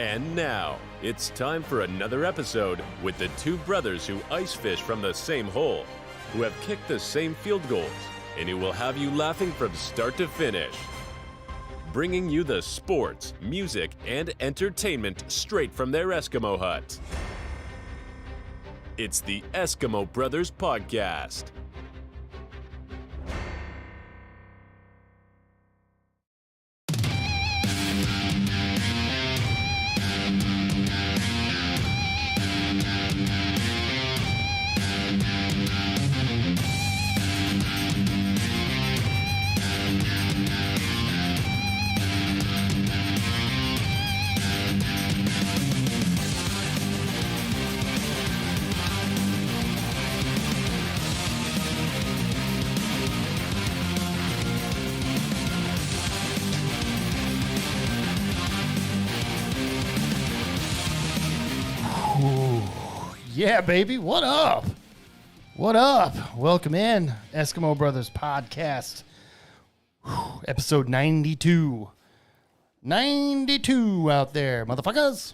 And now, it's time for another episode with the two brothers who ice fish from the same hole, who have kicked the same field goals, and who will have you laughing from start to finish. Bringing you the sports, music, and entertainment straight from their Eskimo hut. It's the Eskimo Brothers Podcast. Yeah, baby. What up? What up? Welcome in, Eskimo Brothers Podcast. Whew, episode 92. 92 out there, motherfuckers.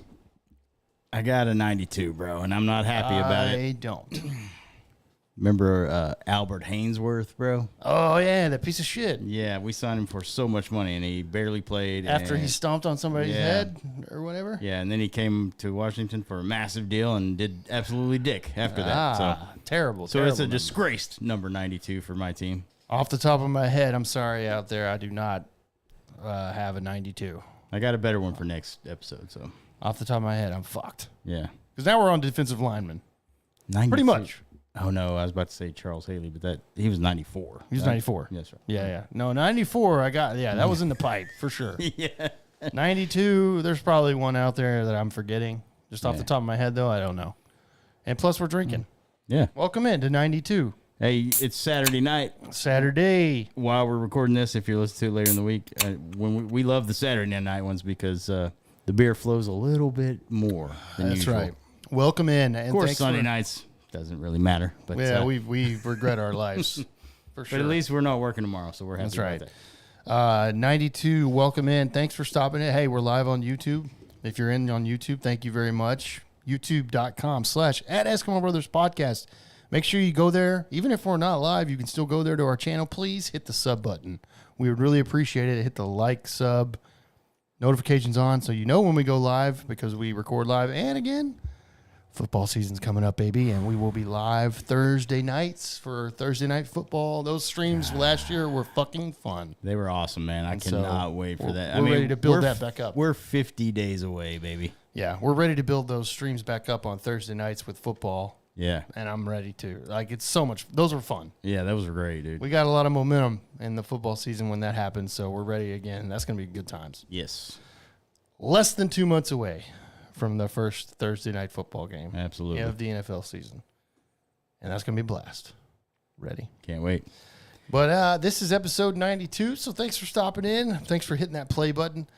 I got a 92, bro, and I'm not happy about it. I don't. Remember Albert Hainsworth, bro? Oh, yeah, that piece of shit. Yeah, we signed him for so much money, and he barely played. After and, he stomped on somebody's head or whatever? Yeah, and then he came to Washington for a massive deal and did absolutely dick after that. So terrible. So it's a number. disgraced number 92 for my team. Off the top of my head, I'm sorry out there. I do not have a 92. I got a better one for next episode, so. Off the top of my head, I'm fucked. Yeah. Because now we're on defensive linemen. 92. Pretty much. Oh, no, I was about to say Charles Haley, but he was 94. He was 94. Yes, sir. Yeah. No, 94, that was in the pipe for sure. Yeah. 92, there's probably one out there that I'm forgetting. Just off the top of my head, though, I don't know. And plus, we're drinking. Yeah. Welcome in to 92. Hey, it's Saturday night. Saturday. While we're recording this, if you're listening to it later in the week, when we love the Saturday night ones because the beer flows a little bit more than That's usual. right. Welcome in. And Of course, thanks Sunday nights doesn't really matter. But Yeah, we regret our lives. For sure. But at least we're not working tomorrow, so we're happy That's right. about that. 92, welcome in. Thanks for stopping in. Hey, we're live on YouTube. If you're in on YouTube, thank you very much. YouTube.com/@Eskimo Brothers Podcast. Make sure you go there. Even if we're not live, you can still go there to our channel. Please hit the sub button. We would really appreciate it. Hit the like, sub, notifications on so you know when we go live because we record live. And again, football season's coming up, baby, and we will be live Thursday nights for Thursday Night Football. Those streams last year were fucking fun. They were awesome, man. I cannot wait for that. We're ready to build that back up. We're 50 days away, baby. Yeah, we're ready to build those streams back up on Thursday nights with football. Yeah. And I'm ready to. Like, it's so much. Those were fun. Yeah, that was great, dude. We got a lot of momentum in the football season when that happens, so we're ready again. That's going to be good times. Yes. Less than 2 months away from the first Thursday night football game. Absolutely. Of the NFL season. And that's going to be a blast. Ready. Can't wait. But this is episode 92, so thanks for stopping in. Thanks for hitting that play button.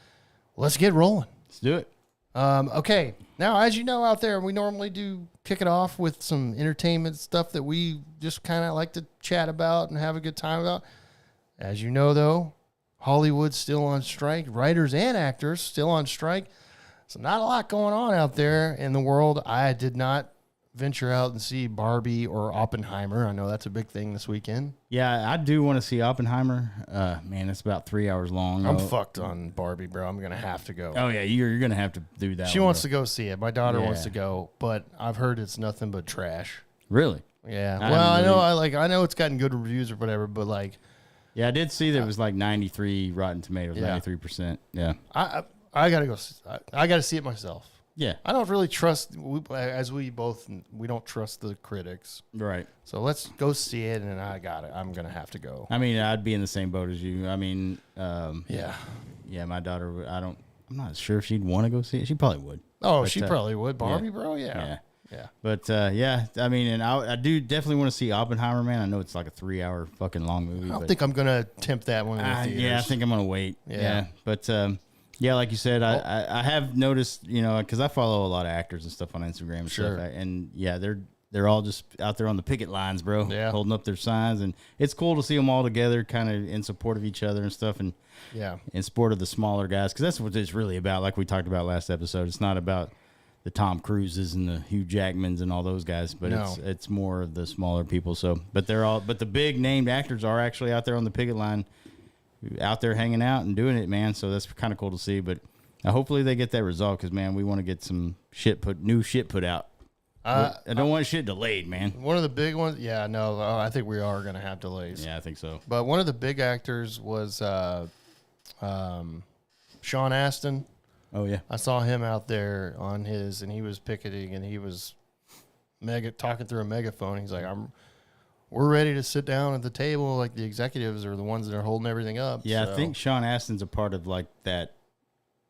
Let's get rolling. Let's do it. Okay, now as you know out there, we normally do kick it off with some entertainment stuff that we just kind of like to chat about and have a good time about. As you know, though, Hollywood's still on strike. Writers and actors still on strike. So not a lot going on out there in the world. I did not venture out and see Barbie or Oppenheimer. I know that's a big thing this weekend. Yeah, I do want to see Oppenheimer. Man, it's about 3 hours long. I'm fucked on Barbie, bro. I'm going to have to go. Oh, yeah, you're going to have to do that. She wants to go see it. My daughter Yeah. wants to go, but I've heard it's nothing but trash. Really? Yeah. I Well, haven't I know it's gotten good reviews or whatever, but like Yeah, I did see that it was like 93 Rotten Tomatoes, Yeah. 93%. Yeah. I got to go I got to see it myself. Yeah. I don't really trust we don't trust the critics. Right. So let's go see it and I got it. I'm going to have to go. I mean, I'd be in the same boat as you. I mean, Yeah. yeah, my daughter, I'm not sure if she'd want to go see it. She probably would. Oh, But, she probably would. Barbie, bro? Yeah. Yeah. But, yeah, I mean, and I do definitely want to see Oppenheimer, man. I know it's like a 3-hour fucking long movie. I don't think I'm going to attempt that one in the theaters. Yeah, I think I'm going to wait. Yeah. But, yeah, like you said, I have noticed, because I follow a lot of actors and stuff on Instagram and Sure. stuff. And, yeah, they're all just out there on the picket lines, bro, Yeah. holding up their signs, and it's cool to see them all together, kind of in support of each other and stuff, and Yeah. in support of the smaller guys, because that's what it's really about. Like we talked about last episode, it's not about the Tom Cruises and the Hugh Jackmans and all those guys, but No. it's more of the smaller people. So, but the big named actors are actually out there on the picket line, out there hanging out and doing it, man. So that's kind of cool to see. But hopefully they get that resolved, because man, we want to get some new shit put out. I don't want shit delayed, man. One of the big ones, I think we are going to have delays. Yeah, I think so. But one of the big actors was Sean Astin. Oh yeah, I saw him out there and he was picketing, and he was talking through a megaphone. He's like, we're ready to sit down at the table, like the executives are the ones that are holding everything up. yeah. So, I think Sean Astin's a part of like that.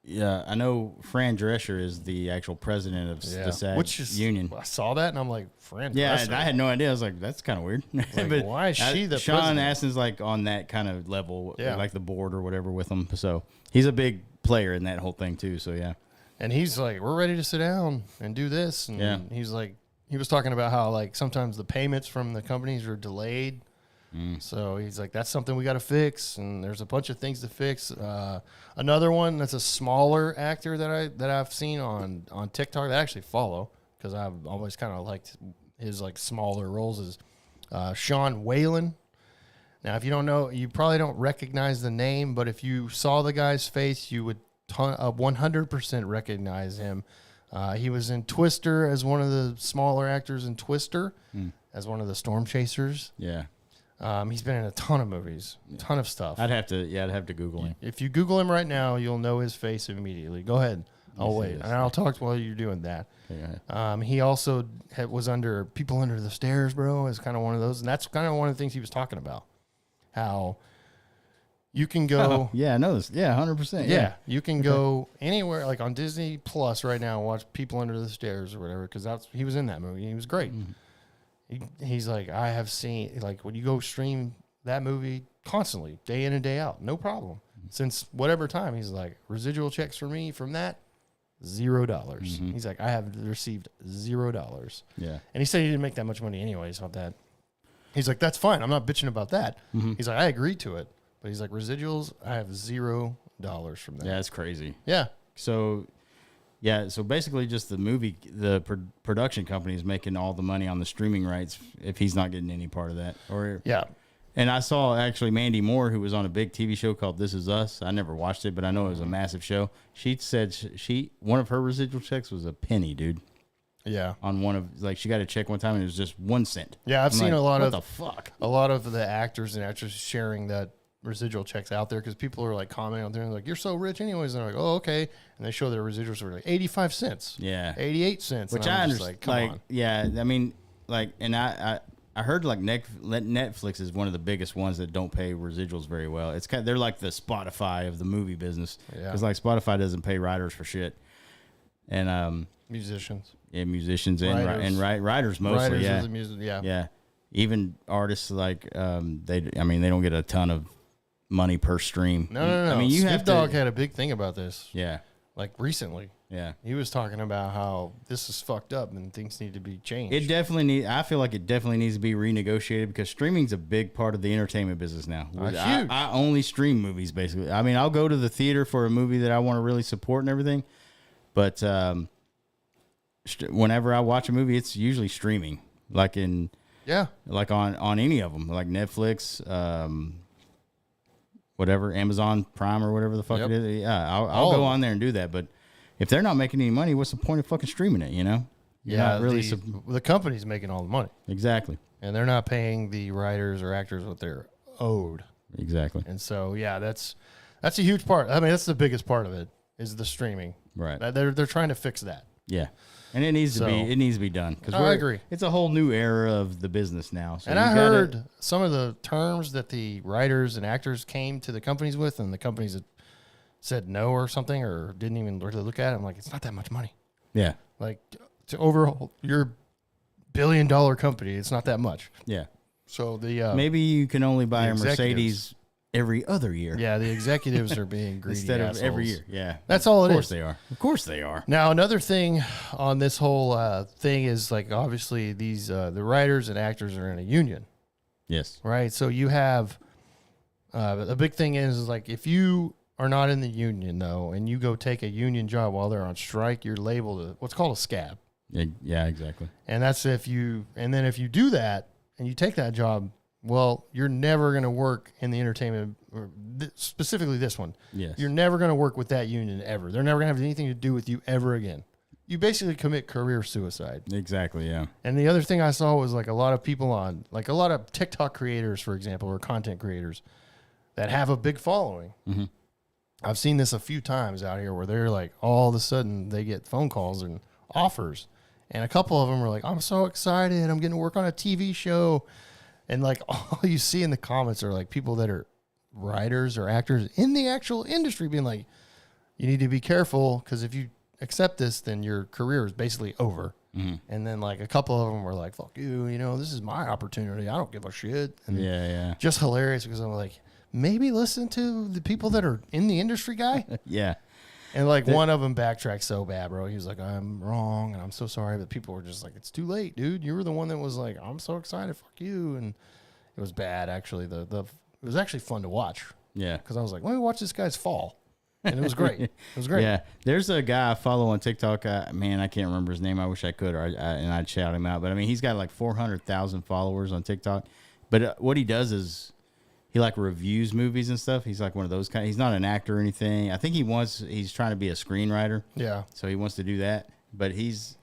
Yeah, I know Fran Drescher is the actual president of the SAG union. I saw that and I'm like, Fran Yeah, Drescher? I had no idea. I was like, that's kind of weird. Like, why is she the Sean president? Astin's like on that kind of level, Yeah. like the board or whatever with them. So he's a big player in that whole thing too. So yeah, And he's like, we're ready to sit down and do this. And Yeah. he's like, he was talking about how like sometimes the payments from the companies are delayed. So he's like, that's something we got to fix. And there's a bunch of things to fix. Another one that's a smaller actor that I've seen on TikTok that I actually follow, because I've always kind of liked his like smaller roles, is Sean Whalen. Now, if you don't know, you probably don't recognize the name, but if you saw the guy's face, you would 100% recognize him. He was in Twister as one of the smaller actors in Twister, as one of the storm chasers. yeah. He's been in a ton of movies, ton of stuff. I'd have to Google him. If you Google him right now, you'll know his face immediately. Go ahead. I'll see wait. this. And I'll talk while you're doing that. Yeah. He also was under People Under the Stairs, bro, is kind of one of those. And that's kind of one of the things he was talking about. How you can go. Yeah, I know this. Yeah, 100%. Yeah, you can go anywhere, like on Disney Plus right now, and watch People Under the Stairs or whatever, because he was in that movie. He was great. He's like, I have seen, like, when you go stream that movie constantly, day in and day out, no problem. Since whatever time, he's like, residual checks for me from that, $0. He's like, I have received $0. Yeah. And he said he didn't make that much money anyways on that. He's like, that's fine. I'm not bitching about that. He's like, I agreed to it. But he's like, residuals, I have $0 from that. Yeah, that's crazy. Yeah. So, yeah, so basically just the production company is making all the money on the streaming rights if he's not getting any part of that. Yeah. And I saw actually Mandy Moore, who was on a big TV show called This Is Us. I never watched it, but I know it was a massive show. She said one of her residual checks was a penny, dude. Yeah. On one of, like, she got a check one time and it was just 1 cent. Yeah, I've I'm seen like, a lot what of the fuck. a lot of the actors and actresses sharing that residual checks out there, because people are like commenting on there and like, you're so rich anyways, and they're like, oh, okay, and they show their residuals are like 85 cents, Yeah. 88 cents, Which and I I'm just understand. like, come on. Yeah, I mean, like, and I heard like Netflix is one of the biggest ones that don't pay residuals very well. It's they're like the Spotify of the movie business, Yeah. because like Spotify doesn't pay writers for shit, and Musicians, musicians Writers. and writers mostly, writers yeah, of the music, yeah. yeah, even artists like they don't get a ton of money per stream. No. I mean, you Snoop have Dogg to, had a big thing about this, yeah, like recently. yeah. He was talking about how this is fucked up and things need to be changed. I feel like it definitely needs to be renegotiated, because streaming's a big part of the entertainment business now. Huge. I only stream movies, basically. I mean, I'll go to the theater for a movie that I want to really support and everything, but whenever I watch a movie, it's usually streaming, like on any of them, like Netflix, whatever, Amazon Prime or whatever the fuck Yep. it is. Yeah, I'll go on there and do that, but if they're not making any money, what's the point of fucking streaming it, you know? You're Yeah, not really the company's making all the money, exactly. and they're not paying the writers or actors what they're owed. Exactly. And so, yeah, that's a huge part. I mean, that's the biggest part of it, is the streaming. Right. They're trying to fix that. Yeah. And it needs to So- be done, because I agree. It's a whole new era of the business now. So And you I gotta- heard some of the terms that the writers and actors came to the companies with, and the companies had said no or something, or didn't even really look at it. I'm like, it's not that much money. Yeah. Like, to overhaul your $1 billion company, it's not that much. Yeah. So the Maybe you can only buy the a Mercedes every other year. Yeah, the executives are being greedy Instead of every assholes. year. Yeah. That's all it Of course is. they are. Of course they are. Now, another thing on this whole thing is like obviously these the writers and actors are in a union, Yes. right? So you have a big thing is like if you are not in the union though, and you go take a union job while they're on strike, you're labeled what's called a scab, Yeah, exactly. and that's if you do that and you take that job, well, you're never going to work in the entertainment, or specifically this one. Yes. You're never going to work with that union ever. They're never going to have anything to do with you ever again. You basically commit career suicide. Exactly, yeah. And the other thing I saw was like a lot of people on, like a lot of TikTok creators, for example, or content creators that have a big following. Mm-hmm. I've seen this a few times out here where they're like, all of a sudden they get phone calls and offers. And a couple of them are like, I'm so excited. I'm getting to work on a TV show. And like all you see in the comments are like people that are writers or actors in the actual industry being like, you need to be careful because if you accept this, then your career is basically over. Mm-hmm. And then like a couple of them were like, fuck you, this is my opportunity. I don't give a shit. And Yeah. just hilarious because I'm like, maybe listen to the people that are in the industry, guy. Yeah. And like one of them backtracked so bad, bro. He was like, I'm wrong and I'm so sorry. But people were just like, it's too late, dude. You were the one that was like, I'm so excited. Fuck you. And it was bad, actually. It was actually fun to watch Yeah. because I was like, let me watch this guy's fall. And it was great. It was great. Yeah, there's a guy I follow on TikTok. Man, I can't remember his name. I wish I could, and I'd shout him out. But I mean, he's got like 400,000 followers on TikTok. But what he does is he like reviews movies and stuff. He's like one of those kind. He's not an actor or anything. I think he's trying to be a screenwriter. Yeah. So he wants to do that. But he's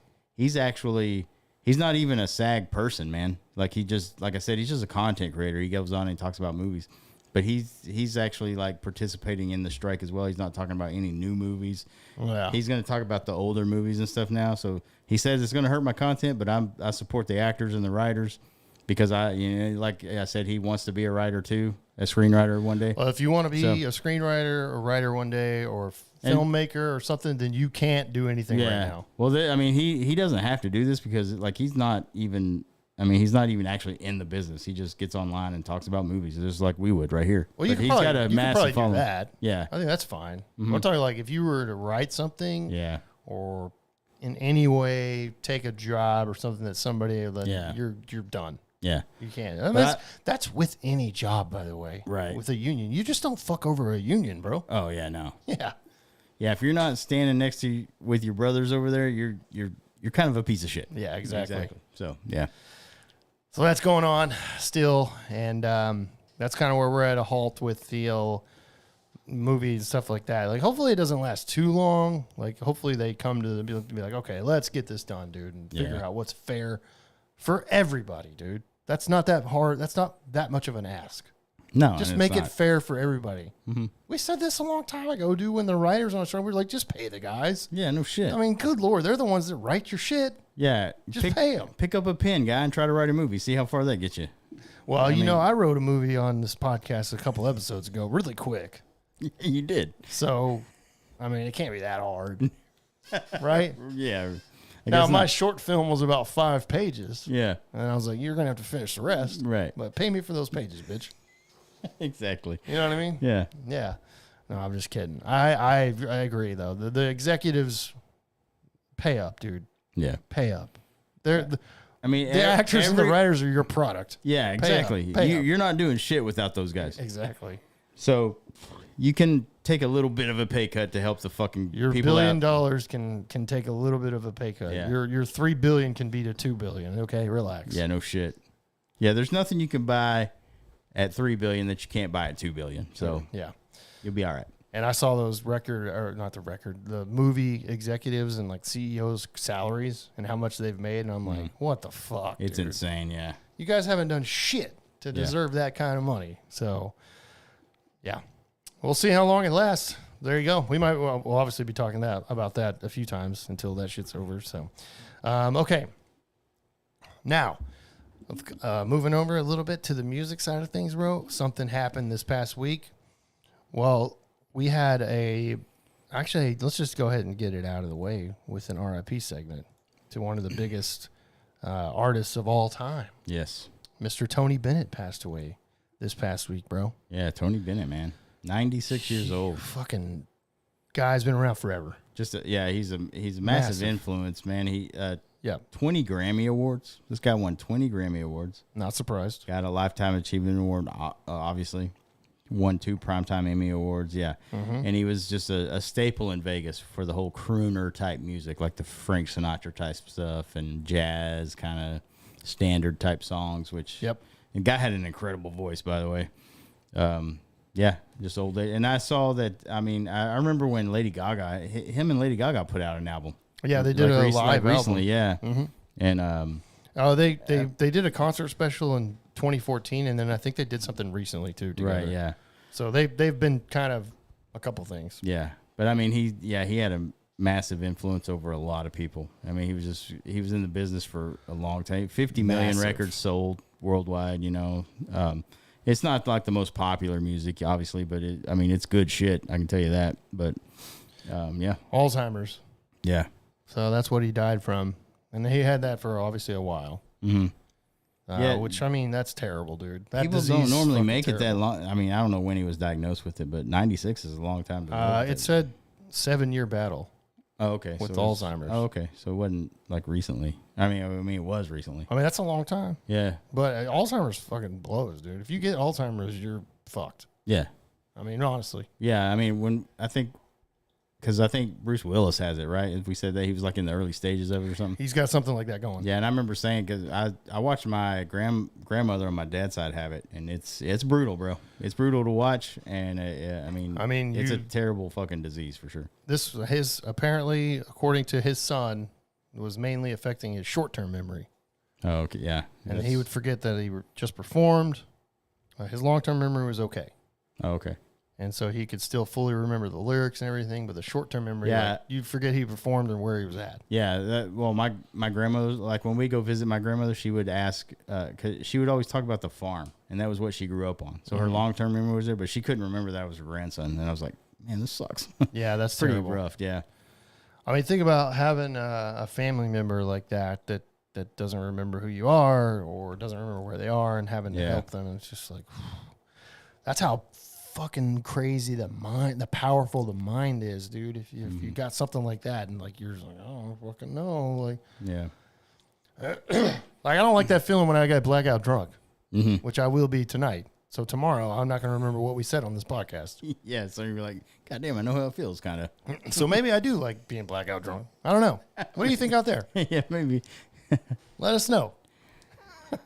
not even a SAG person, man. Like like I said, he's just a content creator. He goes on and talks about movies. But he's actually like participating in the strike as well. He's not talking about any new movies. Yeah. He's going to talk about the older movies and stuff now. So he says it's going to hurt my content, but I support the actors and the writers because like I said, he wants to be a writer too, a screenwriter one day. Well, if you want to be a screenwriter or writer one day or filmmaker or something, then you can't do anything right now. Well, he doesn't have to do this because like he's not even actually in the business. He just gets online and talks about movies, just like we would right here. Well, he's got a massive following. Do that. Yeah, I think that's fine. I'm talking like if you were to write something, yeah, or in any way take a job or something that somebody Yeah. you're done. yeah. You can't. I mean, that's with any job, by the way. Right. With a union, you just don't fuck over a union, bro. Oh yeah, no. Yeah. Yeah, if you're not standing next to with your brothers over there, you're kind of a piece of shit. Yeah. Exactly. So yeah. So that's going on still, and that's kind of where we're at a halt with the movies and stuff like that. Like, hopefully it doesn't last too long. Like, hopefully they come to be like, okay, let's get this done, dude, and figure out what's fair for everybody, dude. That's not that hard. That's not that much of an ask. No, Just and make it's it not. fair for everybody. Mm-hmm. We said this a long time ago, dude, when the writers on the show were like, just pay the guys. Yeah, no shit. I mean, good Lord, they're the ones that write your shit. Yeah, Just pay 'em. Pick up a pen, guy, and try to write a movie. See how far that gets you. Well, I mean- I wrote a movie on this podcast a couple episodes ago, really quick. You did. So, I mean, it can't be that hard, right? Yeah. I Now, guess my not. short film was about 5 pages, Yeah. and I was like, "You're gonna have to finish the rest, Right. But pay me for those pages, bitch." Exactly. You know what I mean? Yeah. Yeah. No, I'm just kidding. I agree though. The executives pay up, dude. Yeah. Pay up. The I mean, actors and the writers are your product. Yeah, exactly. Pay up. You're not doing shit without those guys. Exactly. So you can take a little bit of a pay cut to help the fucking Your people $1 out. billion can take a little bit of a pay cut. Yeah. Your $3 billion can be to $2 billion. Okay, relax. Yeah, no shit. Yeah, there's nothing you can buy at $3 billion that you can't buy at $2 billion. So Yeah. you'll be all right. And I saw those the movie executives and like CEOs' salaries and how much they've made, and I'm like, what the fuck? It's dude? insane. Yeah. You guys haven't done shit to deserve that kind of money. So, yeah, we'll see how long it lasts. There you go. We'll obviously be talking about that a few times until that shit's over. So, okay. Now, moving over a little bit to the music side of things, bro. Something happened this past week. Well, we had actually, let's just go ahead and get it out of the way with an RIP segment to one of the biggest artists of all time. Yes. Mr. Tony Bennett passed away this past week, bro. Yeah, Tony Bennett, man, 96 years old. Fucking guy's been around forever. He's a massive Massive. influence, man. He Yeah, 20 Grammy Awards. This guy won 20 Grammy Awards. not surprised. Got a Lifetime Achievement Award, obviously. Won 2 Primetime Emmy Awards, yeah. And he was just a staple in Vegas for the whole crooner type music, like the Frank Sinatra type stuff and jazz kind of standard type songs, which Yep. the guy had an incredible voice, by the way. Yeah, just old day. And I saw that, I mean, I remember when Lady Gaga, him and Lady Gaga put out an album. Yeah, they did a live recently, album. yeah. And They did a concert special in 2014, and then I think they did something recently too. Together. right, yeah. So they've been kind of a couple things. Yeah, but I mean, he had a massive influence over a lot of people. I mean, he was in the business for a long time. 50 million Massive. records sold worldwide. You know, it's not like the most popular music, obviously, but it's good shit. I can tell you that. But yeah, Alzheimer's. yeah, So that's what he died from, and he had that for obviously a while. mm-hmm. Yeah. Which I mean, that's terrible, dude. That People disease don't is normally fucking make it that terrible. long. I mean, I don't know when he was diagnosed with it, but 96 is a long time to live with It said 7-year battle. Oh, okay. with so it was- Alzheimer's. Oh, okay. So it wasn't like recently. I mean, it was recently. I mean, that's a long time. Yeah. But Alzheimer's fucking blows, dude. If you get Alzheimer's, you're fucked. Yeah. I mean, honestly. Yeah. I mean, because I think Bruce Willis has it, right? If we said that he was like in the early stages of it or something. He's got something like that going. Yeah, and I remember saying because I watched my grandmother on my dad's side have it, and it's brutal, bro. It's brutal to watch, and I mean, it's a terrible fucking disease for sure. His apparently, according to his son, was mainly affecting his short-term memory, Oh, okay, yeah, and he would forget that he just performed. His long-term memory was okay, Oh, okay. and so he could still fully remember the lyrics and everything. But the short-term memory, Yeah. like, you'd forget he performed and where he was at. Yeah, well, my grandmother, like when we go visit my grandmother, she would ask, because she would always talk about the farm, and that was what she grew up on. So her long-term memory was there, but she couldn't remember that was her grandson. And I was like, man, this sucks. Yeah, that's Pretty terrible. rough, yeah. I mean, think about having a family member like that doesn't remember who you are or doesn't remember where they are, and having to Yeah. help them. It's just like, that's how fucking crazy the powerful the mind is, dude. If you got something like that, and like you're just like, I don't fucking know, like Yeah. I don't like that feeling when I get blackout drunk, Mm-hmm. which I will be tonight. So tomorrow, I'm not going to remember what we said on this podcast. Yeah, so you're like, God damn, I know how it feels, kind of. So maybe I do like being blackout drunk. I don't know. What do you think out there? Yeah, maybe. Let us know.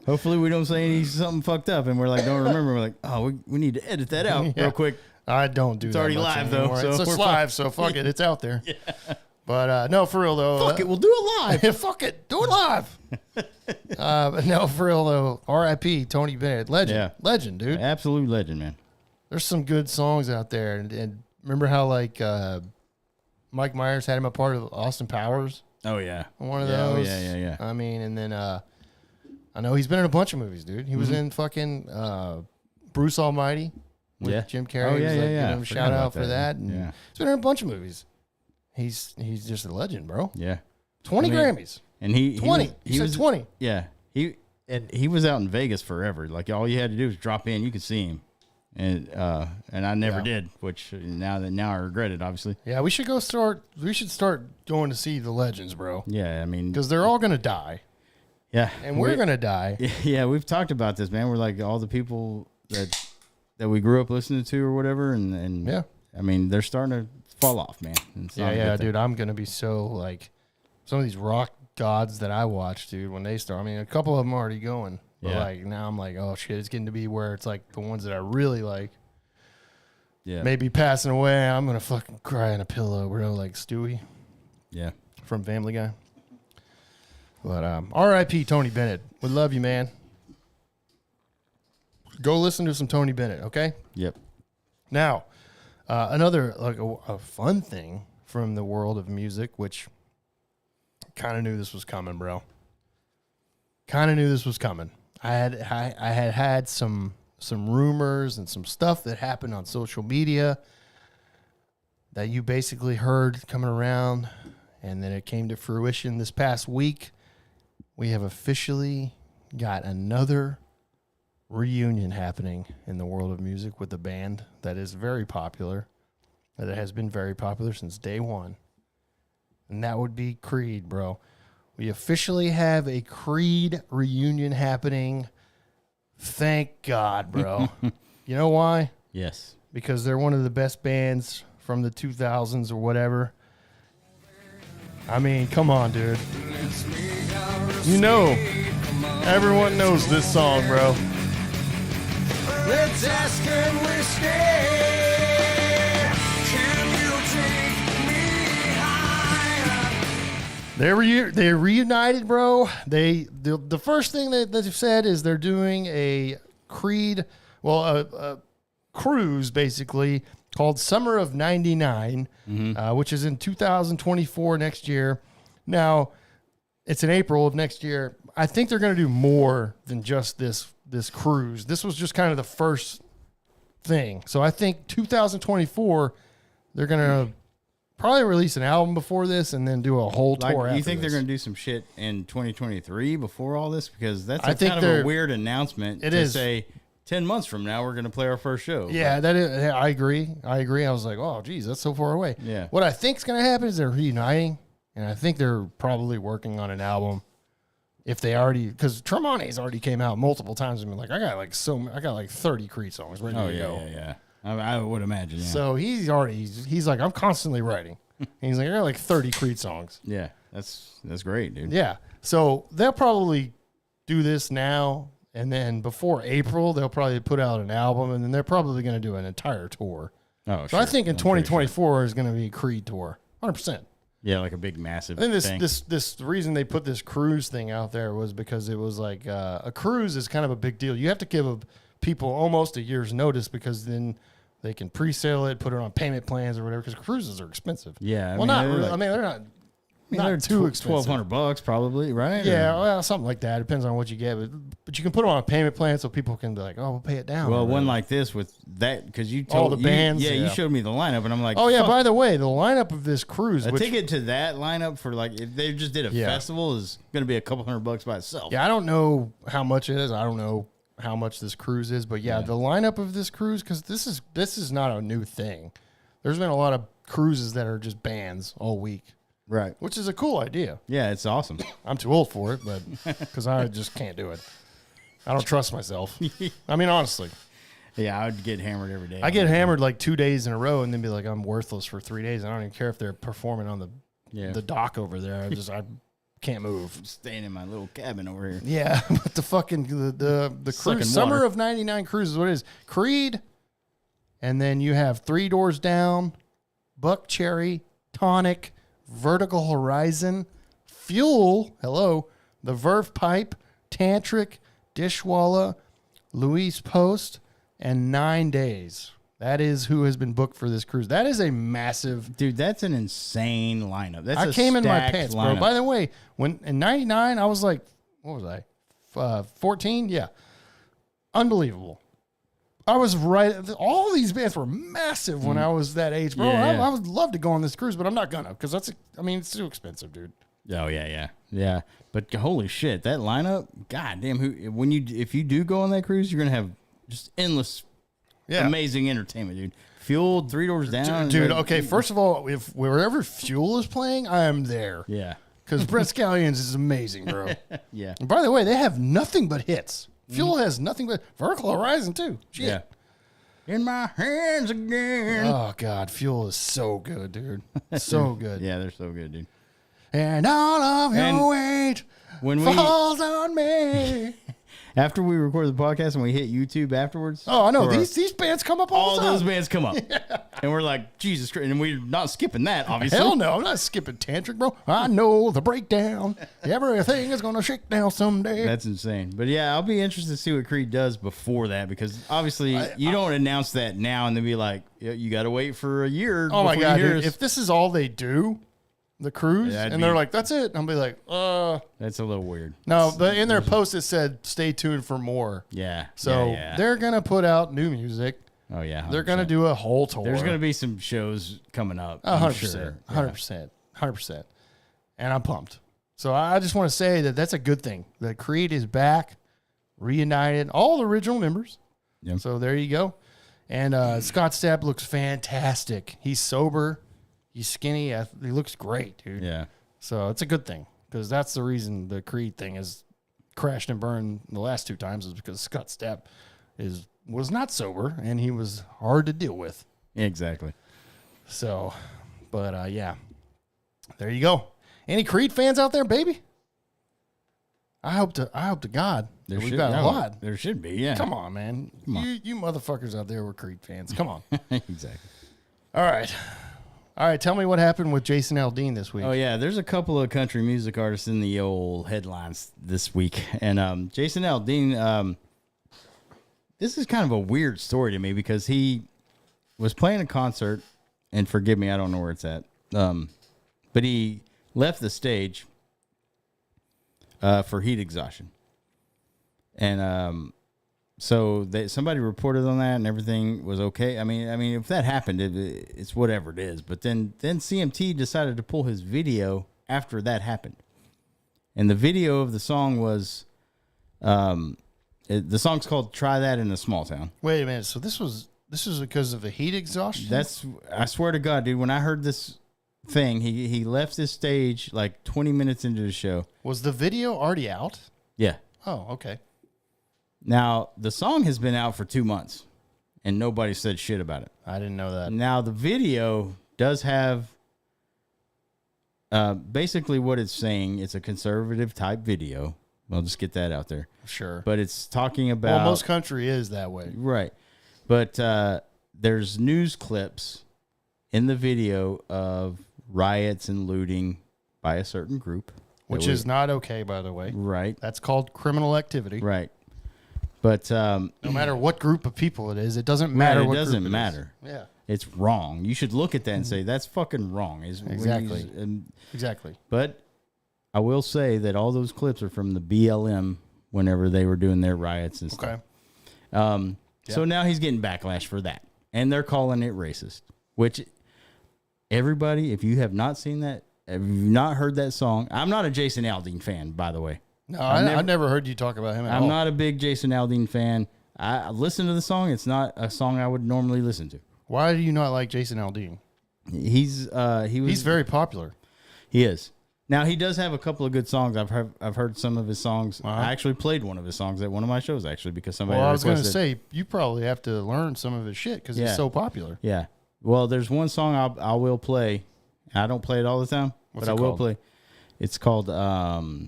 Hopefully we don't say something fucked up, and we're like, don't remember. We're like, oh, we need to edit that out Yeah. real quick. I don't do It's that already much live, though, anymore. so It's we're just fine. live, so fuck it. It's out there. But no, for real, though. Fuck it, we'll do it live. Fuck it. Do it live. But no, for real, though. R.I.P. Tony Bennett. Legend. Yeah. Legend, dude. Absolute legend, man. There's some good songs out there. And remember how, like, Mike Myers had him a part of Austin Powers? Oh, yeah. One of Yeah, oh, those. yeah. I mean, and then I know he's been in a bunch of movies, dude. He was in fucking Bruce Almighty with Yeah. Jim Carrey. Oh, He was yeah, like, yeah. giving him a Forgot shout about out for that. that. And Yeah. he's been in a bunch of movies. He's just a legend, bro. Yeah. 20 I mean, Grammys. And he 20. He You was said 20. Yeah. He was out in Vegas forever. Like all you had to do was drop in, you could see him. And I never Yeah. did, which now I regret it, obviously. Yeah, we should start going to see the legends, bro. Yeah, I mean, Because they're all going to die. yeah. And we're going to die. Yeah, we've talked about this, man. We're like all the people that we grew up listening to or whatever, and Yeah. I mean, they're starting to fall off, man. It's not a Yeah, good thing. dude. I'm going to be so, like, some of these rock gods that I watch, dude, when they start. I mean, a couple of them are already going. But, Yeah. like, now I'm like, oh, shit. It's getting to be where it's, like, the ones that I really like Yeah, maybe passing away. I'm going to fucking cry in a pillow, bro, like Stewie yeah. from Family Guy. But R.I.P. Tony Bennett. We love you, man. Go listen to some Tony Bennett, okay? Yep. Now, another like a fun thing from the world of music, which kind of knew this was coming, bro. Kind of knew this was coming. I had some rumors and some stuff that happened on social media that you basically heard coming around, and then it came to fruition this past week. We have officially got another reunion happening in the world of music with a band that is very popular, that has been very popular since day one. And that would be Creed, bro. We officially have a Creed reunion happening. Thank God, bro. You know why? Yes. Because they're one of the best bands from the 2000s or whatever. I mean, come on, dude. You know, everyone knows this song, bro. Let's ask and we stay. Can you take me higher? They're reunited, bro. The first thing that they've said is they're doing a Creed, a cruise basically called Summer of '99, which is in 2024 next year. Now, it's in April of next year. I think they're going to do more than just this cruise. This was just kind of the first thing. So I think 2024, they're going to probably release an album before this and then do a whole tour after You think this. they're going to do some shit in 2023 before all this? Because that's I think kind of a weird announcement to say 10 months from now we're going to play our first show. Yeah, that is. I agree. I was like, oh, geez, that's so far away. Yeah. What I think is going to happen is they're reuniting, and I think they're probably working on an album. If they already, because Tremonti's already came out multiple times and been like, I got like 30 Creed songs ready to go. Yeah. I would imagine. Yeah. So he's like, I'm constantly writing. And he's like, I got like 30 Creed songs. Yeah, that's great, dude. Yeah. So they'll probably do this now, and then before April, they'll probably put out an album, and then they're probably going to do an entire tour. Oh, So I think in 2024 is going to be a Creed tour, 100%. Yeah, like a big, massive I think thing. the reason they put this cruise thing out there was because it was like a cruise is kind of a big deal. You have to give people almost a year's notice because then they can pre-sale it, put it on payment plans or whatever. Because cruises are expensive. Yeah, well, not really. I mean, they're not. They're too expensive. $1,200 probably, right? Yeah, well, something like that. Depends on what you get, but you can put them on a payment plan so people can be like, "Oh, we'll pay it down." Well, one like this with that because you all told the bands. you showed me the lineup, and I'm like, "Oh yeah." fuck. By the way, the lineup of this cruise, A ticket to that lineup for like if they just did a festival is going to be a couple $100 by itself. Yeah, I don't know how much it is. I don't know how much this cruise is, but yeah. The lineup of this cruise, because this is not a new thing. There's been a lot of cruises that are just bands all week. Right. Which is a cool idea. Yeah, it's awesome. I'm too old for it, but because I just can't do it. I don't trust myself. I mean, honestly. Yeah, I would get hammered every day. I get hammered like 2 days in a row and then be like, I'm worthless for 3 days. I don't even care if they're performing on the dock over there. I can't move. I'm staying in my little cabin over here. Yeah, but the fucking the cruise, Summer of '99 cruise is what it is. Creed, and then you have Three Doors Down, Buck Cherry, Tonic, Vertical Horizon, Fuel, the Verve Pipe, Tantric, Dishwalla, Louise Post, and 9 Days. That is who has been booked for this cruise. That is a massive... Dude, that's an insane lineup. I came in my pants, bro. By the way, when in 99, I was like, what was I? 14? Yeah. Unbelievable. I was right. All these bands were massive when I was that age, bro. Yeah. I would love to go on this cruise, but I'm not gonna because it's too expensive, dude. Oh yeah. But holy shit, that lineup! God damn, if you do go on that cruise, you're gonna have just endless, amazing entertainment, dude. Fuel, Three Doors Down, dude. Okay, first of all, if wherever Fuel is playing, I am there. Yeah, because Brett Scallions is amazing, bro. Yeah. And by the way, they have nothing but hits. Fuel has nothing but Vertical Horizon too. Shit. Yeah. In my hands again. Oh God, Fuel is so good, dude. So good. Yeah, they're so good, dude. And all of your weight falls on me. After we record the podcast and we hit YouTube afterwards. Oh, I know. These bands come up all the time. All those bands come up. And we're like, Jesus Christ. And we're not skipping that, obviously. Hell no. I'm not skipping Tantric, bro. I know the breakdown. Everything is going to shake down someday. That's insane. But yeah, I'll be interested to see what Creed does before that because obviously you don't announce that now and then be like, you got to wait for a year. Oh, my God, dude. If this is all they do, the cruise, they're like, that's it. I'll be like, that's a little weird. No, but in their post it said, stay tuned for more. Yeah. So they're going to put out new music. Oh, yeah. 100%. They're going to do a whole tour. There's going to be some shows coming up. 100%. 100%. And I'm pumped. So I just want to say that that's a good thing. That Creed is back reunited all the original members. Yep. So there you go. And Scott Stapp looks fantastic. He's sober. He's skinny. He looks great, dude. Yeah. So it's a good thing because that's the reason the Creed thing has crashed and burned the last 2 times is because Scott Stapp was not sober and he was hard to deal with. Exactly. So, but yeah, there you go. Any Creed fans out there, baby? I hope to God that we've got a lot. There should be, yeah. Come on, man. Come on. You motherfuckers out there were Creed fans. Come on. Exactly. All right. Tell me what happened with Jason Aldean this week. Oh yeah, there's a couple of country music artists in the old headlines this week, and Jason Aldean. This is kind of a weird story to me because he was playing a concert, and forgive me, I don't know where it's at, but he left the stage for heat exhaustion, and so somebody reported on that, and everything was okay. I mean, if that happened, it's whatever it is. But then CMT decided to pull his video after that happened, and the video of the song was, the song's called "Try That in a Small Town." Wait a minute. So this was because of a heat exhaustion? I swear to God, dude. When I heard this thing, he left this stage like 20 minutes into the show. Was the video already out? Yeah. Oh, okay. Now, the song has been out for 2 months, and nobody said shit about it. I didn't know that. Now, the video does have basically what it's saying. It's a conservative type video. I'll just get that out there. Sure. But it's talking about... Well, most country is that way. Right. But there's news clips in the video of riots and looting by a certain group. Which is not okay, by the way. Right. That's called criminal activity. Right. But no matter what group of people it is, it doesn't matter. It doesn't matter. Yeah. It's wrong. You should look at that and say, that's fucking wrong. Exactly. Exactly. But I will say that all those clips are from the BLM whenever they were doing their riots and stuff. Okay. So now he's getting backlash for that. And they're calling it racist. Which, everybody, if you have not seen that, have you not heard that song? I'm not a Jason Aldean fan, by the way. No, I've never heard you talk about him at all. I'm not a big Jason Aldean fan. I listen to the song. It's not a song I would normally listen to. Why do you not like Jason Aldean? He's very popular. He is. Now he does have a couple of good songs. I've heard some of his songs. Uh-huh. I actually played one of his songs at one of my shows actually because somebody. Well, I was going to requested. say you probably have to learn some of his shit because he's so popular. Yeah. Well, there's one song I will play. I don't play it all the time, What's but it I will called? play. It's called "The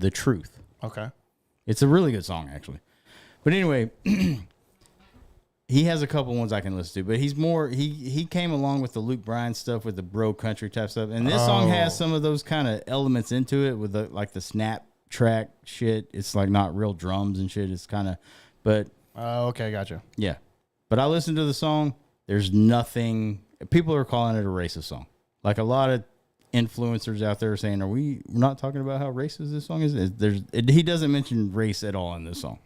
Truth." Okay. It's a really good song actually. But anyway, he has a couple ones I can listen to, but he's more he came along with the Luke Bryan stuff with the bro country type stuff, and this song has some of those kind of elements into it with the snap track shit. It's like not real drums and shit. It's kind of, but Okay, gotcha. yeah. But I listened to the song. There's nothing. People are calling it a racist song. Like a lot of influencers out there are saying, we're not talking about how racist this song is? He doesn't mention race at all in this song.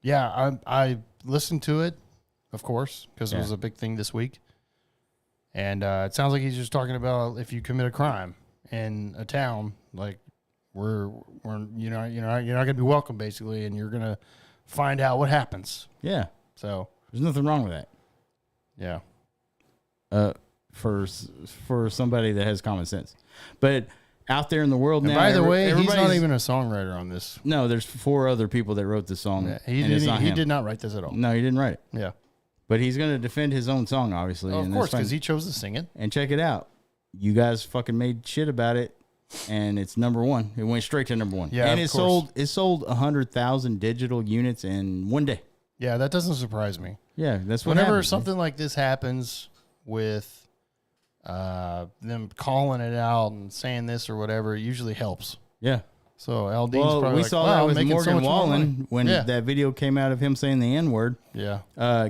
Yeah, I listened to it, of course, because it was a big thing this week. And it sounds like he's just talking about if you commit a crime in a town, like you're not gonna be welcome basically, and you're gonna find out what happens. Yeah. So There's nothing wrong with that. yeah. For somebody that has common sense. But out there in the world And now, by the way, he's not everybody's- even a songwriter on this. No, there's 4 other people that wrote this song. Yeah, and it's not he him. did not write this at all. No, he didn't write it. Yeah. But he's going to defend his own song, obviously. Of and course, that's fine. because he chose to sing it. And check it out. You guys fucking made shit about it, and it's number 1. It went straight to number 1. Yeah, and of it course. sold 100,000 digital units in one day. Yeah, that doesn't surprise me. Yeah, that's what Whenever happens, man. something like this happens with them calling it out and saying this or whatever, it usually helps. Yeah. So Aldean's Well, probably we like, saw wow, that I'm with making so Morgan much more money. Wallen when Yeah. that video came out of him saying the N-word. Yeah.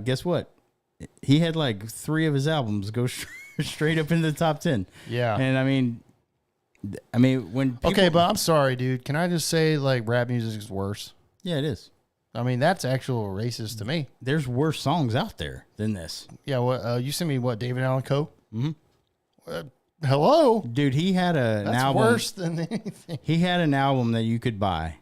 Guess what? He had like 3 of his albums go straight up into the top 10. Yeah. And I mean when people, Okay, but I'm sorry, dude. Can I just say, like, rap music is worse? yeah, it is. I mean, that's actual racist to me. There's worse songs out there than this. Yeah, what you sent me? What, David Allan Coe? Mhm. hello. Dude, he had an That's album. worse than anything. He had an album that you could buy.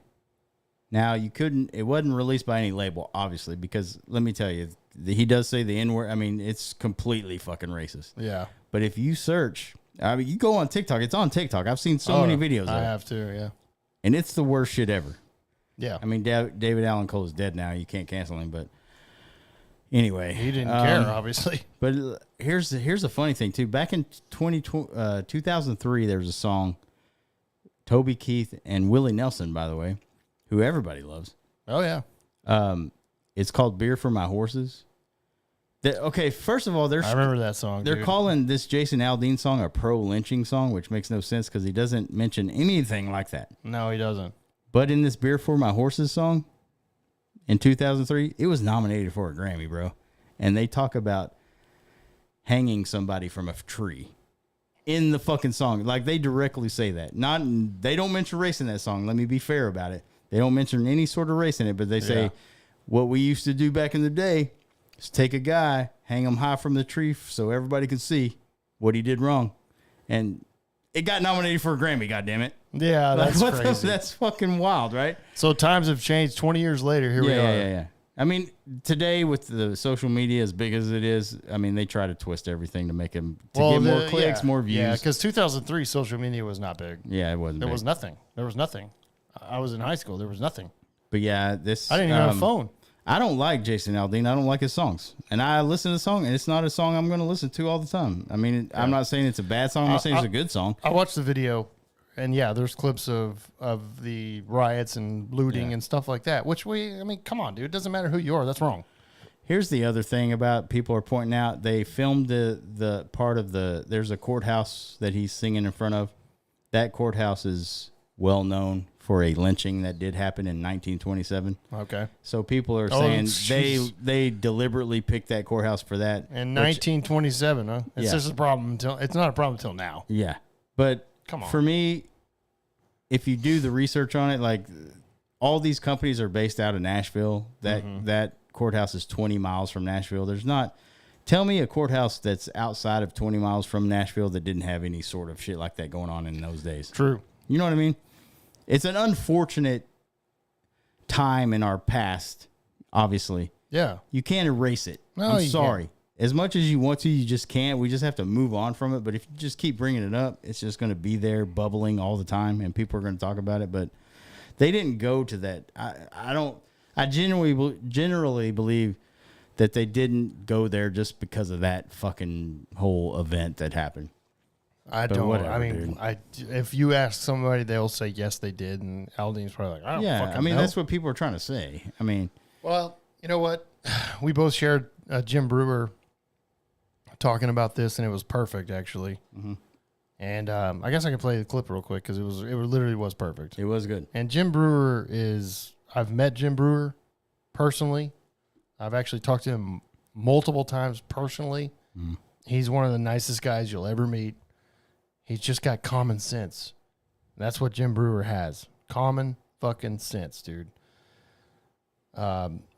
Now you couldn't. It wasn't released by any label, obviously, because let me tell you, he does say the N word. I mean, it's completely fucking racist. Yeah. But if you search, I mean, you go on TikTok. It's on TikTok. I've seen so many videos of I it, have to, yeah. and it's the worst shit ever. Yeah. I mean, David Allen Cole is dead now. You can't cancel him, but anyway, He didn't care, obviously. But here's a funny thing too. Back in 2003, there was a song, Toby Keith and Willie Nelson, by the way, who everybody loves. Oh, yeah. It's called "Beer for My Horses." Okay, first of all, I remember that song. they're dude. calling this Jason Aldean song a pro lynching song, which makes no sense because he doesn't mention anything like that. No, he doesn't. But in this "Beer for My Horses" song in 2003, it was nominated for a Grammy, bro. And they talk about hanging somebody from a tree in the fucking song. Like, they directly say that. They don't mention race in that song. Let me be fair about it. They don't mention any sort of race in it, but they say what we used to do back in the day is take a guy, hang him high from the tree so everybody could see what he did wrong. And it got nominated for a Grammy, goddammit. Yeah, that's crazy. That's fucking wild, right? So times have changed. 20 years later, here we are. Yeah. I mean, today with the social media as big as it is, I mean, they try to twist everything to make them get more clicks, more views. Yeah, because 2003 social media was not big. Yeah, it wasn't. There big. was nothing. There was nothing. I was in high school. There was nothing. But yeah, this I didn't even have a phone. I don't like Jason Aldean. I don't like his songs, and I listen to the song, and it's not a song I'm going to listen to all the time. I mean, I'm not saying it's a bad song. I'm not saying it's a good song. I watched the video, and yeah, there's clips of the riots and looting and stuff like that. Which I mean, come on, dude. It doesn't matter who you are. That's wrong. Here's the other thing about people are pointing out. They filmed the part of there's a courthouse that he's singing in front of. That courthouse is well known for a lynching that did happen in 1927. Okay. So people are Oh, saying jeez. they deliberately picked that courthouse for that. In 1927, huh? It's Yeah. just a problem until it's not a problem until now. Yeah. But Come on. for me, if you do the research on it, like all these companies are based out of Nashville. That courthouse is 20 miles from Nashville. Tell me a courthouse that's outside of 20 miles from Nashville that didn't have any sort of shit like that going on in those days. True. You know what I mean? It's an unfortunate time in our past, obviously. Yeah. You can't erase it. No, I'm you sorry. As much as you want to, you just can't. We just have to move on from it. But if you just keep bringing it up, it's just going to be there bubbling all the time, and people are going to talk about it. But they didn't go to that. I generally believe that they didn't go there just because of that fucking whole event that happened. I But don't. whatever, I mean, if you ask somebody, they'll say yes, they did, and Aldean's probably like, I don't fucking I mean, know. that's what people are trying to say. I mean, Well, you know what? We both shared Jim Brewer talking about this, and it was perfect, actually. Mm-hmm. And I guess I can play the clip real quick because it literally was perfect. it was good. And Jim Brewer I've met Jim Brewer personally. I've actually talked to him multiple times personally. Mm. He's one of the nicest guys you'll ever meet. He's just got common sense. That's what Jim Brewer has. Common fucking sense, dude.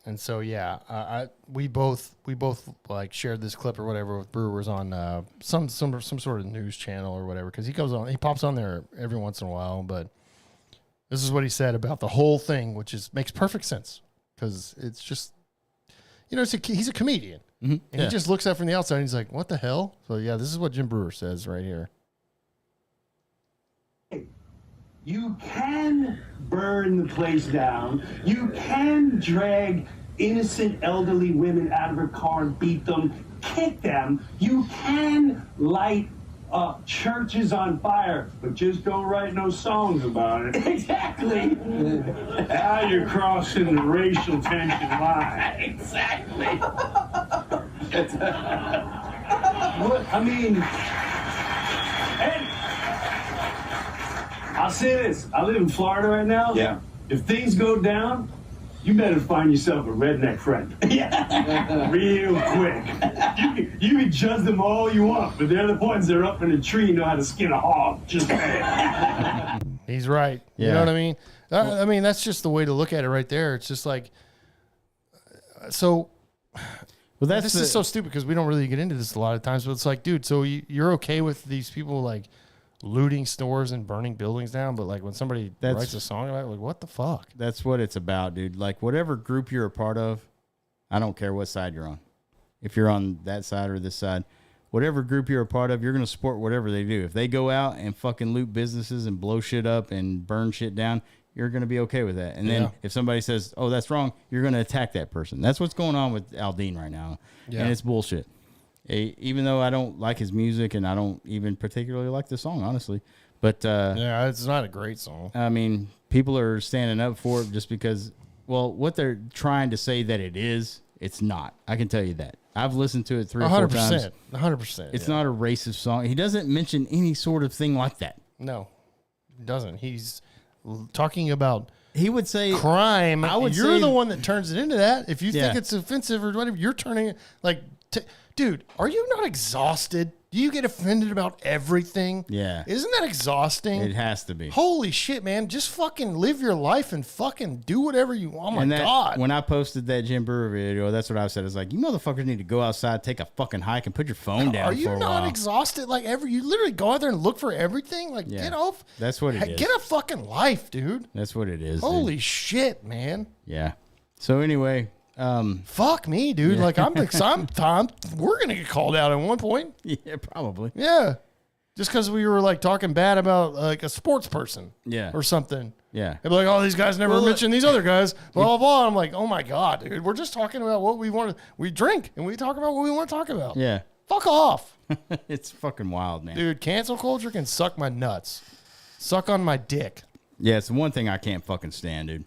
And so yeah, we both like shared this clip or whatever with Brewers on some sort of news channel or whatever, because he pops on there every once in a while. But this is what he said about the whole thing, which makes perfect sense, because it's just, you know, he's a comedian, and he just looks at it from the outside and he's like, what the hell? So yeah, this is what Jim Brewer says right here. You can burn the place down. You can drag innocent elderly women out of her car and beat them, kick them. You can light churches on fire, but just don't write no songs about it. Exactly. Now you're crossing the racial tension line. Exactly. What I mean, and I'll say this. I live in Florida right now. Yeah. If things go down, you better find yourself a redneck friend. Yeah. Real quick. You can judge them all you want, but they're the ones that are up in a tree and know how to skin a hog. Just saying. He's right. You know Yeah. what I mean? I mean, that's just the way to look at it right there. It's just like, so Well, that's this is so stupid because we don't really get into this a lot of times. But it's like, dude, so you're okay with these people like looting stores and burning buildings down, but like when somebody writes a song about it, like what the fuck? That's what it's about, dude. Like whatever group you're a part of, I don't care what side you're on. If you're on that side or this side, whatever group you're a part of, you're going to support whatever they do. If they go out and fucking loot businesses and blow shit up and burn shit down, you're going to be okay with that. And then if somebody says, oh, that's wrong, you're going to attack that person. That's what's going on with Aldean right now. Yeah. And it's bullshit. Even though I don't like his music and I don't even particularly like the song, honestly. But yeah, it's not a great song. I mean, people are standing up for it just because, well, what they're trying to say that it is, it's not. I can tell you that. I've listened to it 3 or 4 times. 100%. It's not a racist song. He doesn't mention any sort of thing like that. No, he doesn't. He's talking about he would say crime. You're the one that turns it into that. If you think it's offensive or whatever, you're turning it like, dude, are you not exhausted? Do you get offended about everything? Yeah. Isn't that exhausting? It has to be. Holy shit, man. Just fucking live your life and fucking do whatever you want. Oh, my God. When I posted that Jim Brewer video, that's what I said. It's like, you motherfuckers need to go outside, take a fucking hike, and put your phone down for a while. Are you not exhausted? Like, you literally go out there and look for everything? Like, get off. That's what it is. Get a fucking life, dude. That's what it is. Holy shit, man. Yeah. So anyway... fuck me, dude. Yeah. Like I'm we're gonna get called out at one point. Yeah, probably. Yeah, just because we were like talking bad about like a sports person. Yeah, or something. Yeah, they'd be like, "Oh, these guys never mention these other guys." Blah blah blah. I'm like, "Oh my God, dude. We're just talking about what we want. We drink and we talk about what we want to talk about." Yeah. Fuck off. It's fucking wild, man. Dude, cancel culture can suck my nuts, suck on my dick. Yeah, it's the one thing I can't fucking stand, dude.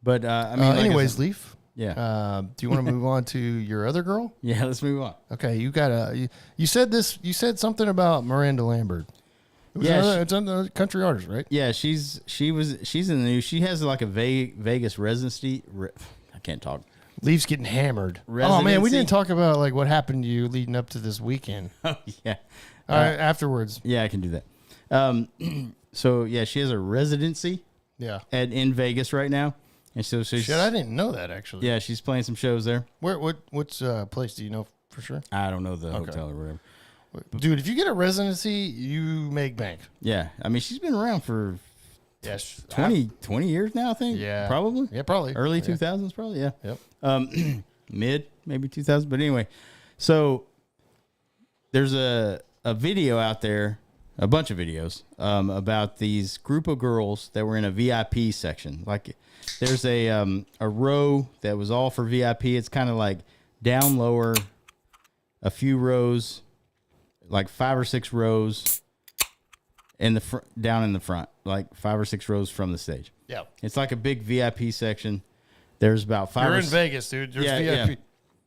But I mean, anyways, Leaf. Yeah. Do you want to move on to your other girl? Yeah, let's move on. Okay, you got you said this. You said something about Miranda Lambert. It's on the country artist, right? Yeah, she's in the news. She has like a Vegas residency. I can't talk. Leaf's getting hammered. Oh man, we didn't talk about like what happened to you leading up to this weekend. Oh yeah. All right, afterwards. Yeah, I can do that. So yeah, she has a residency. Yeah. In Vegas right now. And so she's, shit, I didn't know that actually. Yeah, she's playing some shows there. Which place do you know for sure? I don't know the hotel or whatever. Dude, if you get a residency, you make bank. Yeah, I mean she's been around for 20 years now, I think. Yeah, probably. Yeah, probably early 2000s, probably. Yeah. Yep. Mid maybe 2000, but anyway. So there's a video out there. A bunch of videos about these group of girls that were in a VIP section. Like there's a row that was all for VIP. It's kind of like down lower, a few rows, like 5 or 6 rows in the down in the front, like 5 or 6 rows from the stage. Yeah, it's like a big VIP section. There's about 5. You're in Vegas, dude. There's VIP.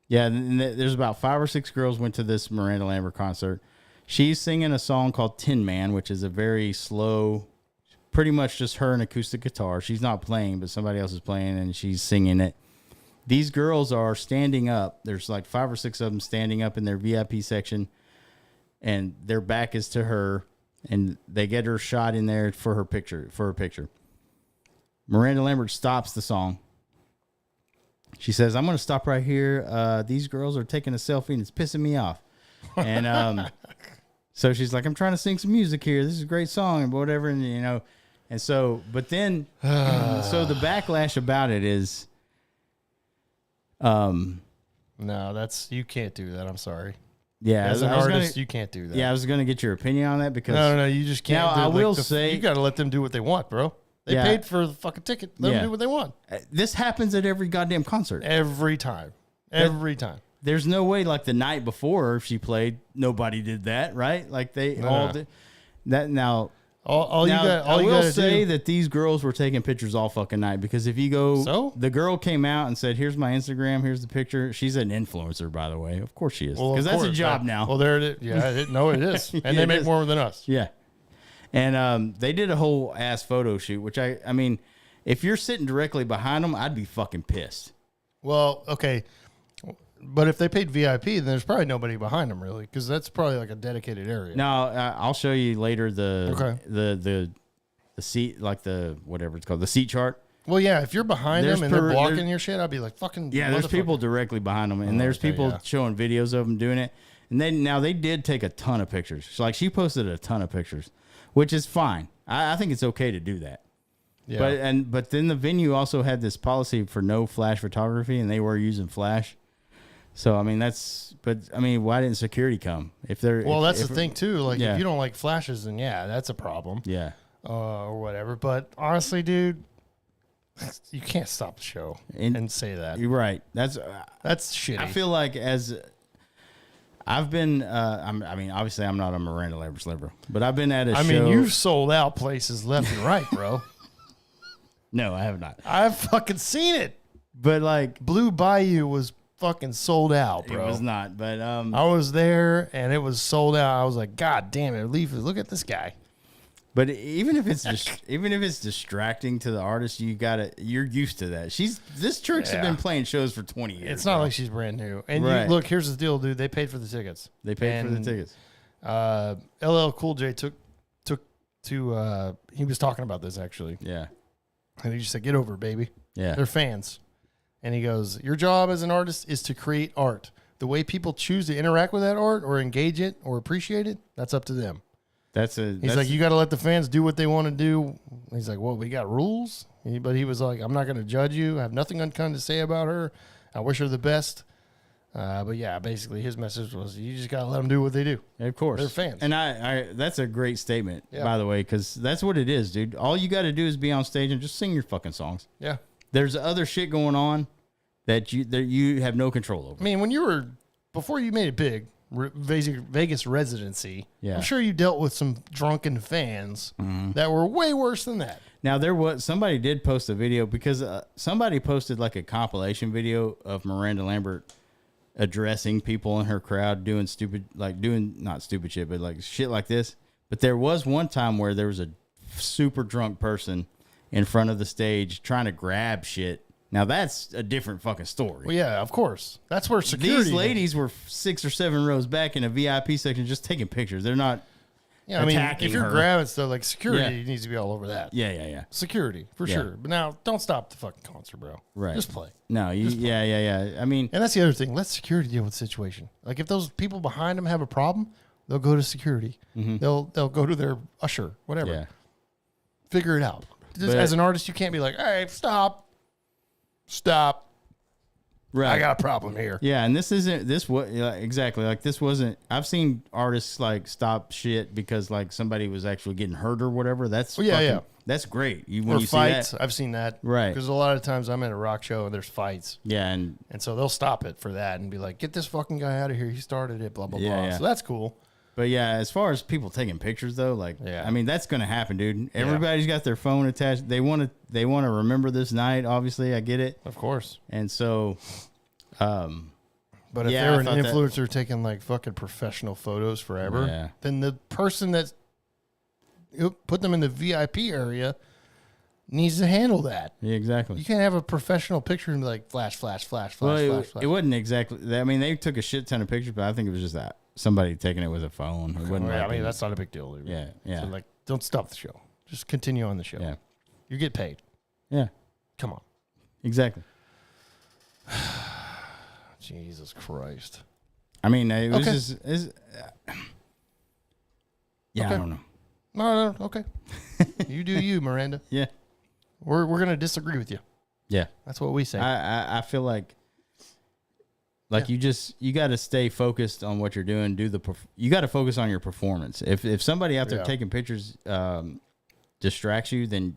Yeah, and there's about 5 or 6 girls went to this Miranda Lambert concert. She's singing a song called Tin Man, which is a very slow, pretty much just her and acoustic guitar. She's not playing, but somebody else is playing, and she's singing it. These girls are standing up. There's like 5 or 6 of them standing up in their VIP section, and their back is to her, and they get her shot in there for her picture. Miranda Lambert stops the song. She says, "I'm going to stop right here. These girls are taking a selfie, and it's pissing me off." And so she's like, "I'm trying to sing some music here. This is a great song and whatever." And, and so, but then, so the backlash about it is, no, you can't do that. I'm sorry. Yeah. As an artist, you can't do that. Yeah. I was going to get your opinion on that because. No, you just can't. Now, I will say. You got to let them do what they want, bro. They paid for the fucking ticket. Let them do what they want. This happens at every goddamn concert. Every time. There's no way, like the night before she played, nobody did that, right? Like they all did that. Now, I will say that these girls were taking pictures all fucking night because if you go, the girl came out and said, "Here's my Instagram. Here's the picture." She's an influencer, by the way. Of course she is, because that's a job now. Well, there it is. Yeah, I didn't know it is, and they make more than us. Yeah, and they did a whole ass photo shoot, which I mean, if you're sitting directly behind them, I'd be fucking pissed. Well, okay. But if they paid VIP, then there's probably nobody behind them, really, because that's probably like a dedicated area. No, I'll show you later the seat, like the whatever it's called, the seat chart. Well, yeah, if you're behind There's them and they're per- blocking there's- your shit, I'd be like, fucking Yeah, there's motherfucker. people directly behind them, and there's okay, people yeah. showing videos of them doing it. And they did take a ton of pictures. So, like she posted a ton of pictures, which is fine. I think it's okay to do that. Yeah. But then the venue also had this policy for no flash photography, and they were using flash. So I mean why didn't security come? If they're well, if- that's the thing too. Like, Yeah. if you don't like flashes, then yeah, that's a problem. Yeah, Or whatever. But honestly, dude, you can't stop the show and say that. you're right. That's Shitty. I feel like as I've been. I mean, obviously, I'm not a Miranda Lambert sliver, but I've been at a show. I mean, you've sold out places left and right, bro. No, I have not. I've fucking seen it. But like, Blue Bayou was fucking sold out, bro. it was not. But I was there and it was sold out. I was like, God damn it, Leaf! Look at this guy. But even if it's distracting to the artist, you're used to that. This chick's have been playing shows for 20 years. It's not bro. like she's brand new. And Right. you, look, here's the deal, dude. They paid for the tickets. They paid for the And, tickets. LL Cool J took to. He was talking about this actually, Yeah. and he just said, "Get over it, baby. Yeah. They're fans." And he goes, "Your job as an artist is to create art. The way people choose to interact with that art or engage it or appreciate it, that's up to them." He's like, you got to let the fans do what they want to do. He's like, well, we got rules. But he was like, I'm not going to judge you. I have nothing unkind to say about her. I wish her the best. But yeah, basically his message was, you just got to let them do what they do. Of course. They're fans. And I that's a great statement, Yeah. by the way, because that's what it is, dude. All you got to do is be on stage and just sing your fucking songs. Yeah. There's other shit going on that you have no control over. I mean, before you made it big, Vegas residency, Yeah. I'm sure you dealt with some drunken fans that were way worse than that. Now somebody did post a video because somebody posted like a compilation video of Miranda Lambert addressing people in her crowd doing not stupid shit, but like shit like this. But there was one time where there was a super drunk person in front of the stage trying to grab shit. Now that's a different fucking story. Well, yeah, of course. That's where security. These ladies were 6 or 7 rows back in a VIP section just taking pictures. They're not. Yeah, I mean, attacking if you're her. grabbing stuff like security, Yeah. needs to be all over that. Yeah. Security for Yeah. sure. But now, don't stop the fucking concert, bro. Right. Just play. No, yeah. I mean, And that's the other thing. Let security deal with the situation. Like if those people behind them have a problem, they'll go to security. They'll go to their usher, whatever. yeah. Figure it out. Just But- as an artist, you can't be like, "Hey, stop. Right. I got a problem here." Yeah, and this isn't this what exactly like this wasn't. I've seen artists like stop shit because like somebody was actually getting hurt or whatever. That's Well, yeah, fucking- yeah. That's great. When Or you fights. see that, I've seen that. Right. Because a lot of times I'm at a rock show and there's fights. yeah, and And so they'll stop it for that and be like, "Get this fucking guy out of here. He started it, blah, blah, Yeah, blah." yeah. So that's cool. but yeah, as far as people taking pictures though, like Yeah. I mean that's gonna happen, dude. Everybody's got their phone attached. They want to remember this night. Obviously, I get it, Of course. and so. But if Yeah, they're I an thought that- influencer taking like fucking professional photos forever, Yeah. then the person that's put them in the VIP area needs to handle that. Yeah, exactly. You can't have a professional picture and be like flash, flash, flash, Well, flash, it, flash, flash. it wasn't exactly. I mean, they took a shit ton of pictures, but I think it was just that somebody taking it with a phone. It wasn't. I like mean, a- that's not a big deal. Dude. Yeah, yeah. So like, don't stop the show. Just continue on the show. yeah, You get paid. yeah, Come on. exactly. Jesus Christ. I mean, it was Okay. just. Yeah, Okay. I don't know. No, okay. You do you, Miranda. Yeah, We're gonna disagree with you. yeah. That's what we say. I feel like you got to stay focused on what you're doing. You got to focus on your performance. If somebody out there Yeah. taking pictures distracts you, then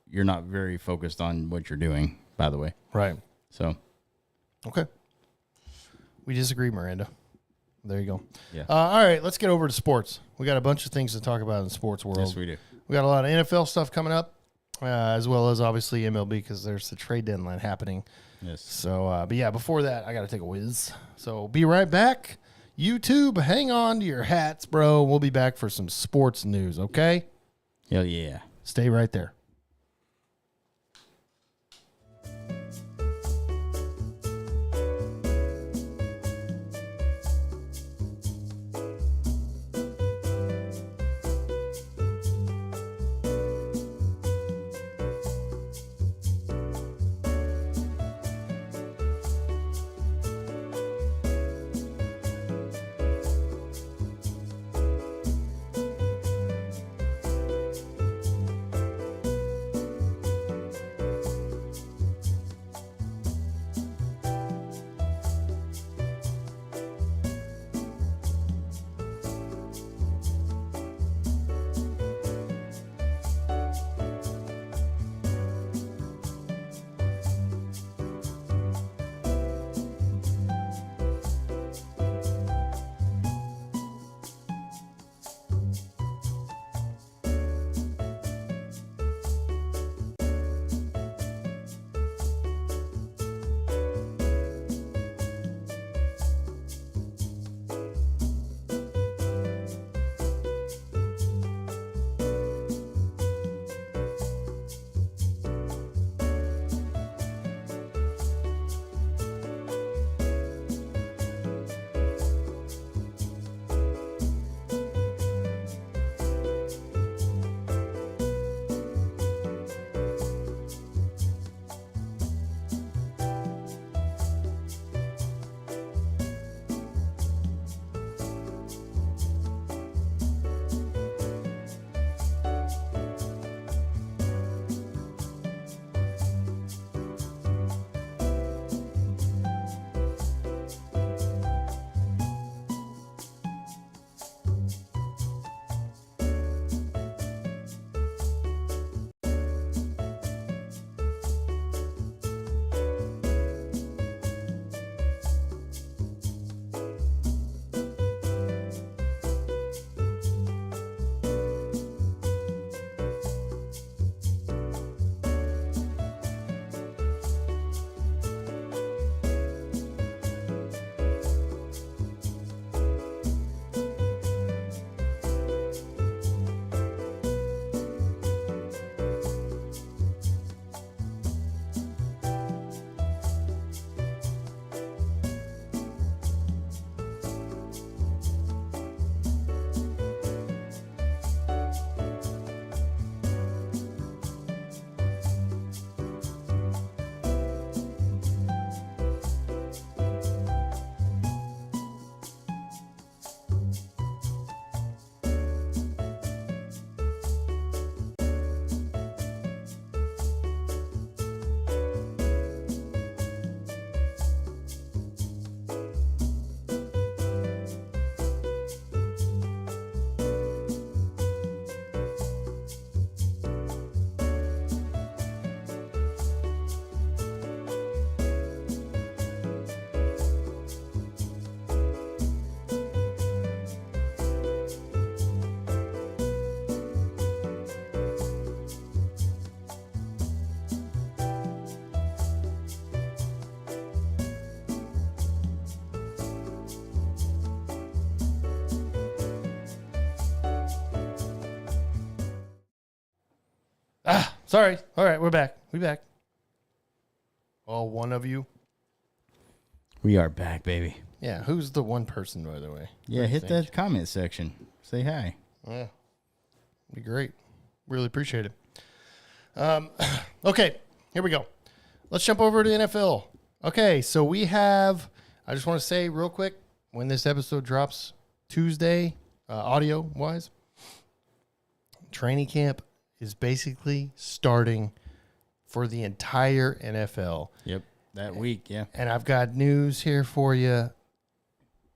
you're not very focused on what you're doing. By the way, Right. so Okay. We disagree, Miranda. There you go. Yeah. All right, let's get over to sports. We got a bunch of things to talk about in the sports world. yes, we do. We got a lot of NFL stuff coming up, as well as obviously MLB because there's the trade deadline happening. Yes. So, but yeah, before that, I got to take a whiz. So be right back. YouTube, hang on to your hats, bro. We'll be back for some sports news, okay? Hell yeah. Stay right there. Sorry. All right, we're back. We back. All one of you. We are back, baby. Yeah, who's the one person, by the way? Yeah, What do you hit think? that comment section. Say hi. Yeah, be great. Really appreciate it. Okay, here we go. Let's jump over to NFL. Okay, so we have. I just want to say real quick when this episode drops Tuesday, audio wise, training camp is basically starting for the entire NFL. Yep. That week, yeah. And I've got news here for you.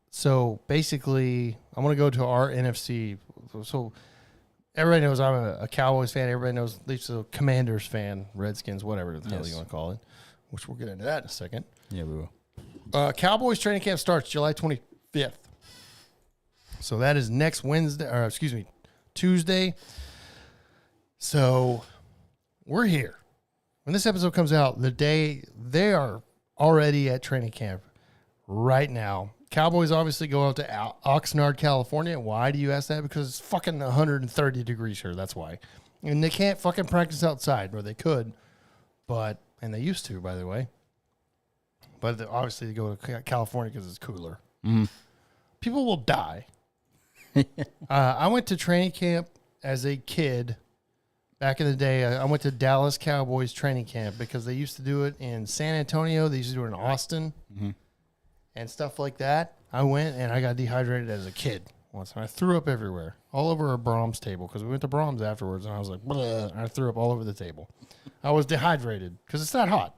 So basically, I'm going to go to our NFC. So everybody knows I'm a Cowboys fan. Everybody knows at least a Commanders fan, Redskins, whatever the hell you want to call it, which we'll get into that in a second. Yeah, we will. Cowboys training camp starts July 25th. So that is next Tuesday. So we're here. When this episode comes out, the day they are already at training camp right now. Cowboys obviously go out to Oxnard, California. Why do you ask that? Because it's fucking 130 degrees here. That's why. And they can't fucking practice outside, or they could. And they used to, by the way. But obviously they go to California because it's cooler. Mm-hmm. People will die. I went to training camp as a kid. Back in the day, I went to Dallas Cowboys training camp because they used to do it in San Antonio. They used to do it in Austin and stuff like that. I went and I got dehydrated as a kid once. And I threw up everywhere, all over a Brahms table because we went to Brahms afterwards. And I was like, bleh, and I threw up all over the table. I was dehydrated because it's that hot.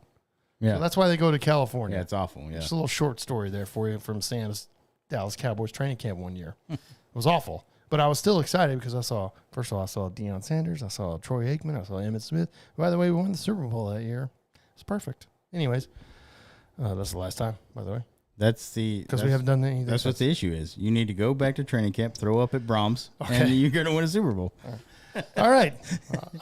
Yeah. So that's why they go to California. Yeah, it's awful. Yeah. Just a little short story there for you from Sam's Dallas Cowboys training camp one year. It was awful. But I was still excited because I saw Deion Sanders, I saw Troy Aikman, I saw Emmitt Smith. By the way, we won the Super Bowl that year. It's perfect. Anyways, that's the last time, by the way. Because we haven't done anything. That's what the issue is. You need to go back to training camp, throw up at Brahms, Okay. and you're going to win a Super Bowl. All right.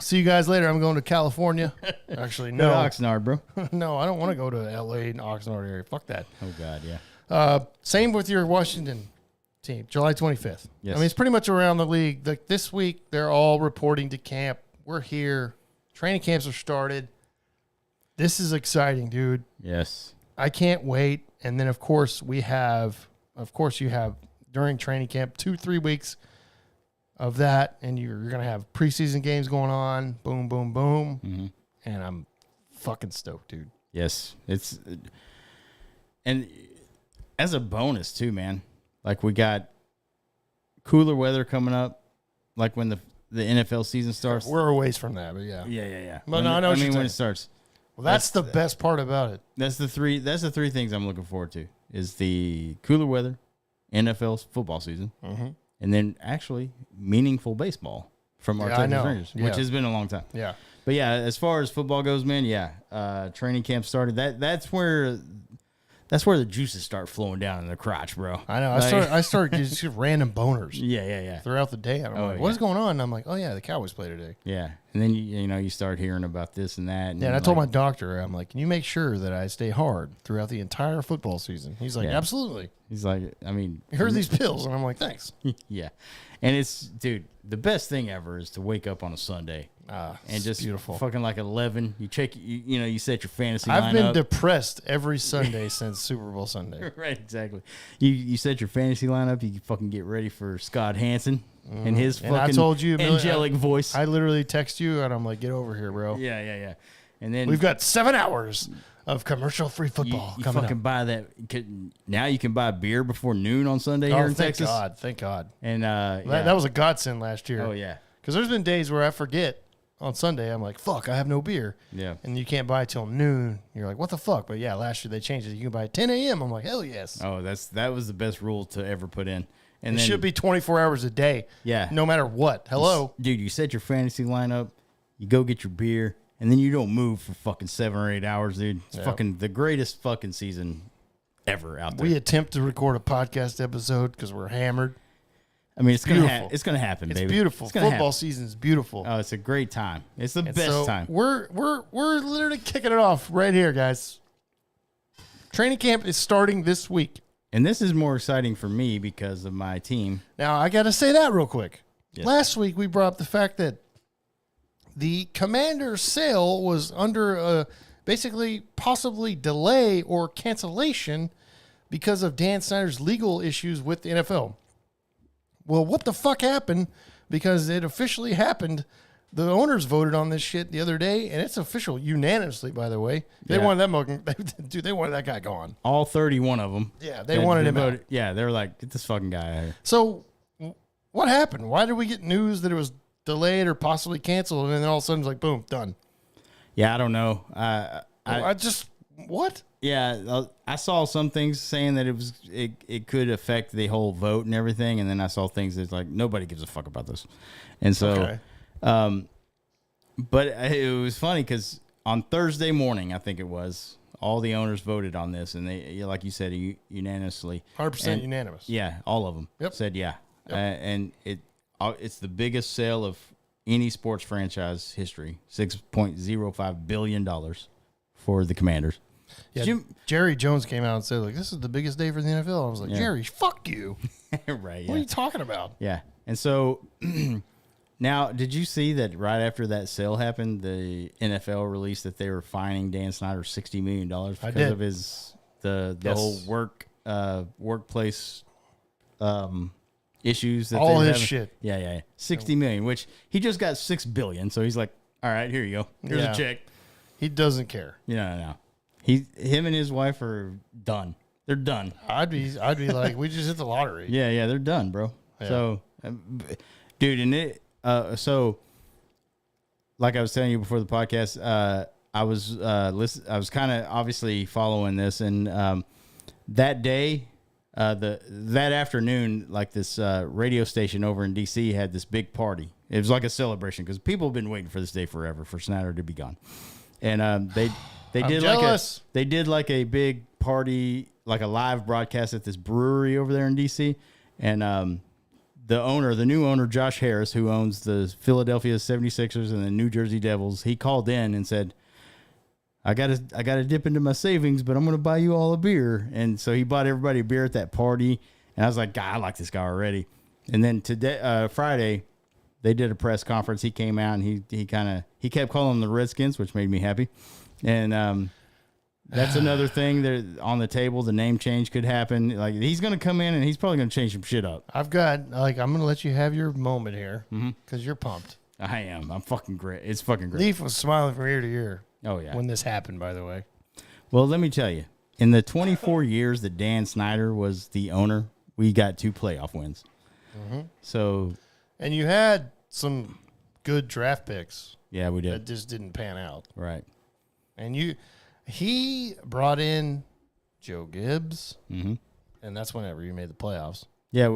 See you guys later. I'm going to California. Actually, no. Go to Oxnard, bro. No, I don't want to go to L.A. and Oxnard area. Fuck that. Oh, God, yeah. Same with your Washington team, July 25th. Yes. I mean, it's pretty much around the league. Like this week, they're all reporting to camp. We're here. Training camps are started. This is exciting, dude. Yes. I can't wait. And then, of course, you have during training camp 2-3 weeks of that, and you're going to have preseason games going on. Boom, boom, boom. Mm-hmm. And I'm fucking stoked, dude. Yes. And as a bonus, too, man, like we got cooler weather coming up, like when the NFL season starts. We're a ways from that, but yeah. Yeah. But no, I know what you're when saying. it starts. Well, that's the best part about it. That's the three things I'm looking forward to is the cooler weather, NFL football season, and then actually meaningful baseball from our Texas Rangers, which has been a long time. Yeah. But yeah, as far as football goes, man, training camp started. That's where the juices start flowing down in the crotch, bro. I know. I started just random boners. Yeah. Throughout the day. I'm like, what is going on? And I'm like, oh, yeah, the Cowboys play today. Yeah. And then, you start hearing about this and that. Yeah, and I told my doctor, I'm like, can you make sure that I stay hard throughout the entire football season? He's like, absolutely. He's like, I mean. Here's these pills. And I'm like, thanks. Yeah. And it's, dude, the best thing ever is to wake up on a Sunday. And just beautiful. Fucking like 11. You check, you set your fantasy lineup. I've been depressed every Sunday since Super Bowl Sunday. Right, exactly. You set your fantasy lineup. You fucking get ready for Scott Hansen and his fucking I told you angelic voice. I literally text you and I'm like, get over here, bro. Yeah. And then We've got 7 hours of commercial-free football you coming fucking up. buy that. Now you can buy beer before noon on Sunday here in Texas. Thank God. And That was a godsend last year. Oh, yeah. Because there's been days where I forget on Sunday. I'm like, fuck, I have no beer. Yeah. And you can't buy it till noon. You're like, what the fuck? But yeah, last year they changed it. You can buy it 10 a.m. I'm like, hell yes. Oh, that was the best rule to ever put in. And It then, should be 24 hours a day. Yeah. No matter what. Hello. Dude, you set your fantasy lineup, you go get your beer, and then you don't move for fucking 7 or 8 hours, dude. It's fucking the greatest fucking season ever out there. We attempt to record a podcast episode because we're hammered. I mean, it's beautiful. It's gonna happen, It's baby. beautiful. It's gonna Football happen. season's beautiful. Oh, it's a great time. It's the And best so time. We're literally kicking it off right here, guys. Training camp is starting this week. And this is more exciting for me because of my team. Now, I got to say that real quick. Yes. Last week, we brought up the fact that the Commander's sale was under basically possibly delay or cancellation because of Dan Snyder's legal issues with the NFL. Well, what the fuck happened? Because it officially happened. The owners voted on this shit the other day, and it's official unanimously, by the way. They Yeah. wanted dude, they wanted that guy gone. All 31 of them. Yeah, they wanted him out. Yeah, they were like, get this fucking guy out of here. So what happened? Why did we get news that it was delayed or possibly canceled, and then all of a sudden it's like, boom, done? Yeah, I don't know. I just, what? Yeah, I saw some things saying that it could affect the whole vote and everything, and then I saw things that's like nobody gives a fuck about this, and so, Okay. But it was funny because on Thursday morning, I think it was, all the owners voted on this, and they, like you said, unanimously, 100% And- unanimous. Yeah, all of them Yep. said yeah, and it's the biggest sale of any sports franchise history, $6.05 billion for the Commanders. Yeah, Jim- Jerry Jones came out and said, like, this is the biggest day for the NFL. I was like, Yeah. Jerry, fuck you. Right. What are you talking about? Yeah. And so now, did you see that right after that sale happened, the NFL released that they were fining Dan Snyder $60 million because did. of his the Yes. whole workplace issues that All they were his having? shit. Yeah. 60 million, which he just got 6 billion. So he's like, all right, here you go. Here's Yeah. a check. He doesn't care. No. Him and his wife are done. They're done. I'd be like, we just hit the lottery. Yeah, they're done, bro. Yeah. So, dude, and it, so, like I was telling you before the podcast, I was I was kind of obviously following this, and that day, that afternoon, like this radio station over in DC had this big party. It was like a celebration because people have been waiting for this day forever for Snyder to be gone, and they I'm did jealous. like a big party, like a live broadcast at this brewery over there in DC, and the new owner, Josh Harris, who owns the Philadelphia 76ers and the New Jersey Devils, he called in and said, I gotta dip into my savings, but I'm gonna buy you all a beer. And so he bought everybody a beer at that party. And I was like, God, I like this guy already. And then today, Friday, they did a press conference. He came out and he kept calling them the Redskins, which made me happy. And that's another thing there on the table. The name change could happen. Like, he's gonna come in and he's probably gonna change some shit up. I'm going to let you have your moment here because you're pumped. I am. I'm fucking great. It's fucking great. Leaf was smiling from ear to ear Oh yeah. when this happened, by the way. Well, let me tell you, in the 24 years that Dan Snyder was the owner, we got 2 playoff wins. So, And you had some good draft picks yeah, we that did. just didn't pan out. Right. And he brought in Joe Gibbs, and that's whenever you made the playoffs. Yeah,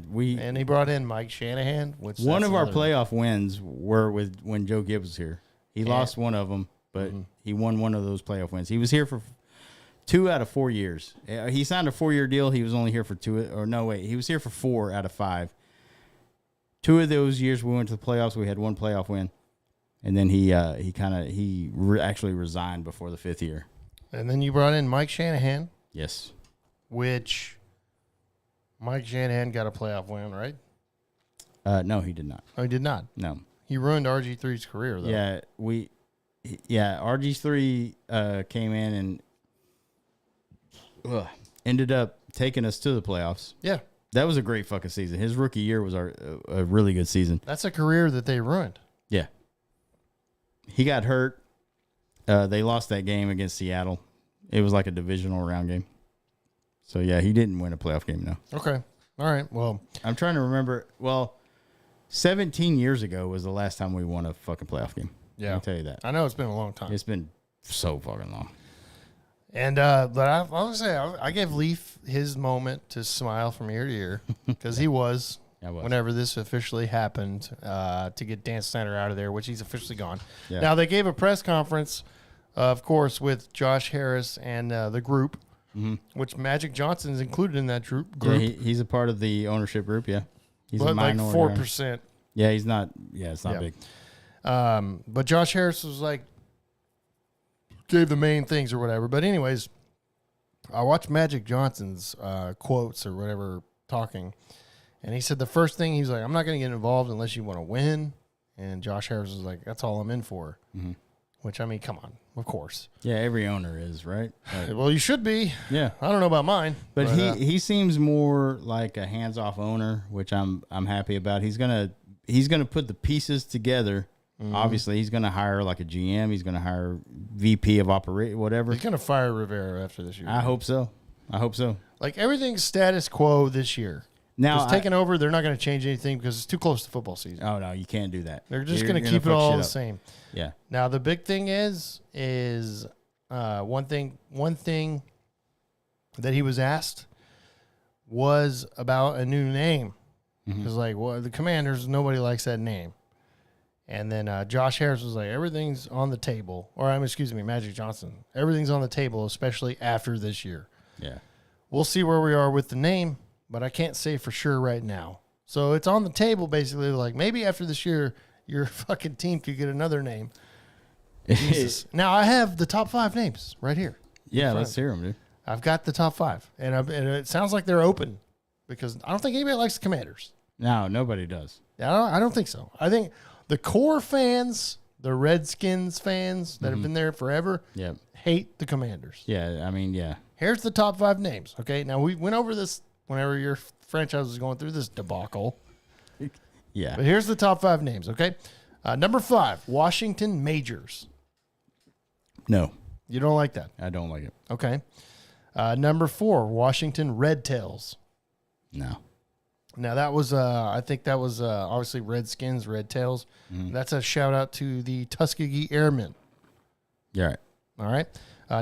we And he brought in Mike Shanahan, which one that's of our another- playoff wins were with when Joe Gibbs was here. He lost one of them, but he won one of those playoff wins. He was here for 2 out of 4 years. He signed a 4-year deal. He was only here for 2, or no, wait, he was here for 4 out of 5. 2 of those years we went to the playoffs. We had 1 playoff win, and then he actually resigned before the 5th year. And then you brought in Mike Shanahan, Yes. which Mike Shanahan got a playoff win, right? No, he did not. Oh, he did not. No. He ruined RG3's career, though. Yeah, RG3 came in and ended up taking us to the playoffs. Yeah. That was a great fucking season. His rookie year was a really good season. That's a career that they ruined. Yeah. He got hurt. They lost that game against Seattle. It was like a divisional round game. So, yeah, he didn't win a playoff game, no. Okay. All right. Well, I'm trying to remember. Well, 17 years ago was the last time we won a fucking playoff game. yeah. I'll tell you that. I know it's been a long time. It's been so fucking long. And but I was say I gave Leaf his moment to smile from ear to ear because he was, I was. whenever this officially happened to get Dan Snyder out of there, which he's officially gone. Yeah. Now they gave a press conference, of course, with Josh Harris and the group, which Magic Johnson is included in that group. Yeah, he's a part of the ownership group. Yeah, he's a but like minority owner. 4%. Yeah, he's not. Yeah, it's not Yeah. big. But Josh Harris was like, gave the main things or whatever. But anyways, I watched Magic Johnson's quotes or whatever talking, and he said the first thing he was like, "I'm not going to get involved unless you want to win." And Josh Harris was like, that's all I'm in for. Mm-hmm. Which, I mean, come on, of course. Yeah, every owner is, right? Like, Well, you should be. yeah. I don't know about mine. But he seems more like a hands-off owner, which I'm happy about. He's gonna put the pieces together. Obviously, he's gonna hire like a GM. He's gonna hire VP of operate whatever. He's going to fire Rivera after this year. I hope so. Like, everything's status quo this year. Now, It's taken over. They're not going to change anything because it's too close to football season. oh no, you can't do that. They're just You're going to keep it fuck all shit the up. same. Yeah. Now the big thing is one thing that he was asked was about a new name. Because like, well, the Commanders, nobody likes that name. And then Josh Harris was like, everything's on the table. Excuse me, Magic Johnson. Everything's on the table, especially after this year. Yeah. We'll see where we are with the name, but I can't say for sure right now. So it's on the table, basically. Like, maybe after this year, your fucking team could get another name. Jesus. Now, I have the top 5 names right here. Yeah, let's hear him, dude. I've got the top 5. And it sounds like they're open because I don't think anybody likes the Commanders. No, nobody does. I don't think so. I think the core fans, the Redskins fans that have been there forever, Yeah. hate the Commanders. Yeah, I mean, yeah. Here's the top 5 names. Okay, now we went over this whenever your franchise was going through this debacle. Yeah. But here's the top 5 names. Okay, number 5, Washington Majors. No, You don't like that? I don't like it. Okay. Number 4, Washington Red Tails. No. Now that was, I think that was obviously Redskins, Red Tails. That's a shout out to the Tuskegee Airmen. You're right. All right.